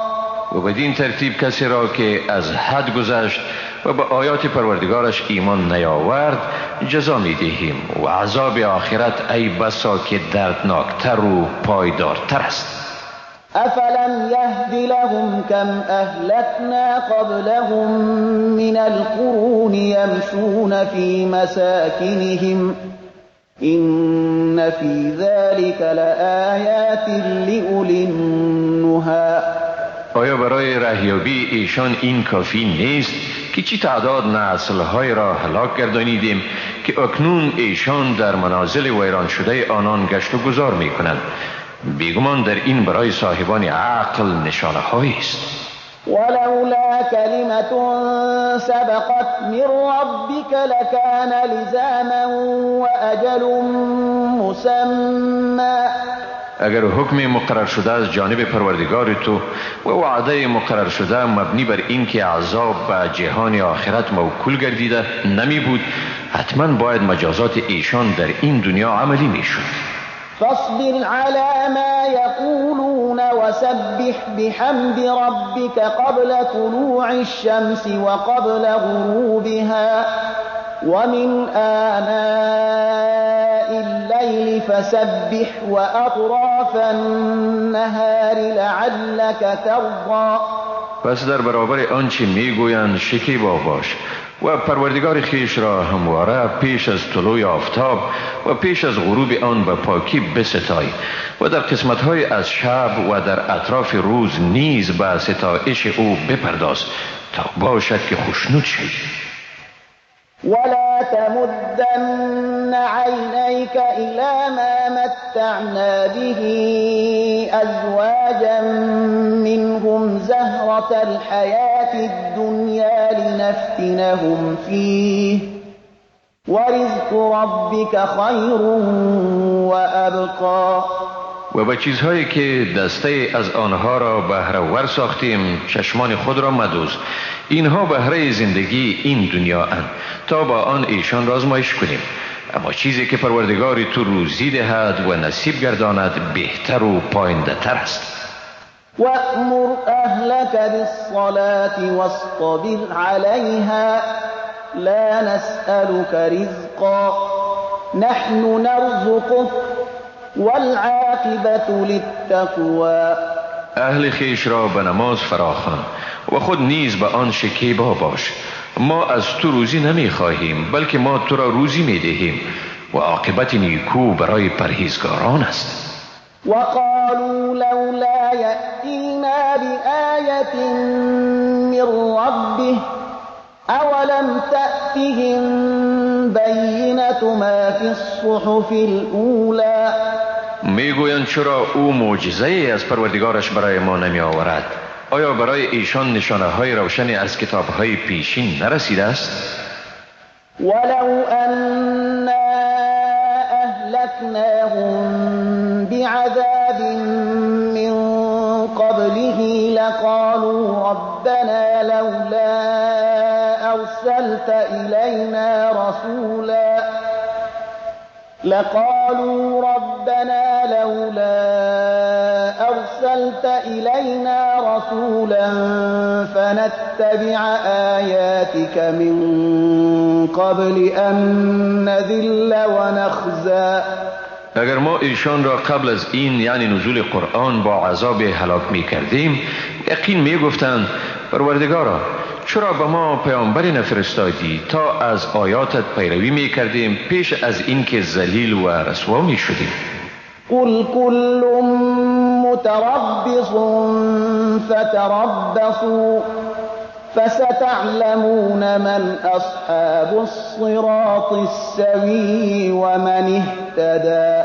و بدین ترتیب کسی را که از حد گذشت و به آیات پروردگارش ایمان نیاورد جزا می دهیم و عذاب آخرت ای بسا که دردناکتر و پایدارتر است. أفلم يهد لهم كم أهلكنا قبلهم من القرون يمشون في مساكنهم إن في ذلك لآيات لأولي النهى. آیا برای رهیابی ایشان این کافی نیست که چی تعداد نسل‌های را هلاک گردانیدیم که اکنون ایشان در منازل ویران شده آنان گشت و گذار می کنند؟ بیگمان در این برای صاحبان عقل نشانه هایی است. ولولا كلمة سبقت من ربك لكان لزاما وأجل مسمى. اگر حکم مقرر شده از جانب پروردگار تو و وعده مقرر شده مبنی بر این که عذاب به جهان آخرت موکول گردیده نمی بود، حتما باید مجازات ایشان در این دنیا عملی می شد. فاصبر على ما يقولون وسبح بحمد ربك قبل طلوع الشمس وقبل غروبها ومن آناء الليل فسبح وأطراف النهار لعلك ترضى. پس در برابر آنچه میگویند شکیبا باش و پروردگار خیش را همواره پیش از طلوع آفتاب و پیش از غروب آن به پاکی بستای و در قسمت‌های از شب و در اطراف روز نیز به ستایش او بپرداز تا باشد که خوشنود شوی. ولا تمدن عينيك إلى ما متعنا به أزواجا منهم زهرة الحياة الدنيا لنفتنهم فيه ورزق ربك خير وأبقى. و به چیزهایی که دسته از آنها را بهره ور ساختیم چشمان خود را مدوز، اینها بهره زندگی این دنیا اند تا با آن ایشان را آزمایش کنیم، اما چیزی که پروردگار تو روزی دهد و نصیب گرداند بهتر و پاینده تر است. وأمر أهلك بالصلاة واصطبر عليها لا نسألك رزقا نحن نرزقك والعاقبة للتقوى. اهل خیش را به نماز فراخوان و خود نیز به آن شکیبا باش. ما از تو روزی نمی خواهیم بلکه ما تو را روزی می دهیم و عاقبت نیکو برای پرهیزگاران است. وقالوا لولا يأتينا بآية من ربه أولم تأتهم بينة ما في الصحف الأولى. میگویند چرا او معجزه از پروردگارش برای ما نمی آورد؟ آیا برای ایشان نشانه های روشنی از کتاب های پیشین نرسیده است؟ ولو أنا أهلكناهم بعذاب من قبله لقالوا ربنا لولا أرسلت إلينا رسولا فنتبع آياتك من قبل أن نذل ونخزى. اگر ما ایشان را قبل از این یعنی نزول قرآن با عذاب هلاک می کردیم، یقین می گفتند پروردگارا چرا به ما پیامبری نفرستادی تا از آیاتت پیروی می کردیم پیش از اینکه ذلیل و رسوا می شدیم. قل كل متربص فتربصوا فستعلمون من أصحاب الصراط السوي ومن اهتدى.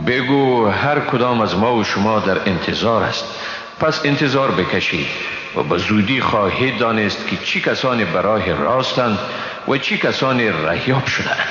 بگو هر کدام از ما و شما در انتظار است، پس انتظار بکشید و به زودی خواهید دانست که چی کسانی برای راستند و چی کسانی رهیاب شدند.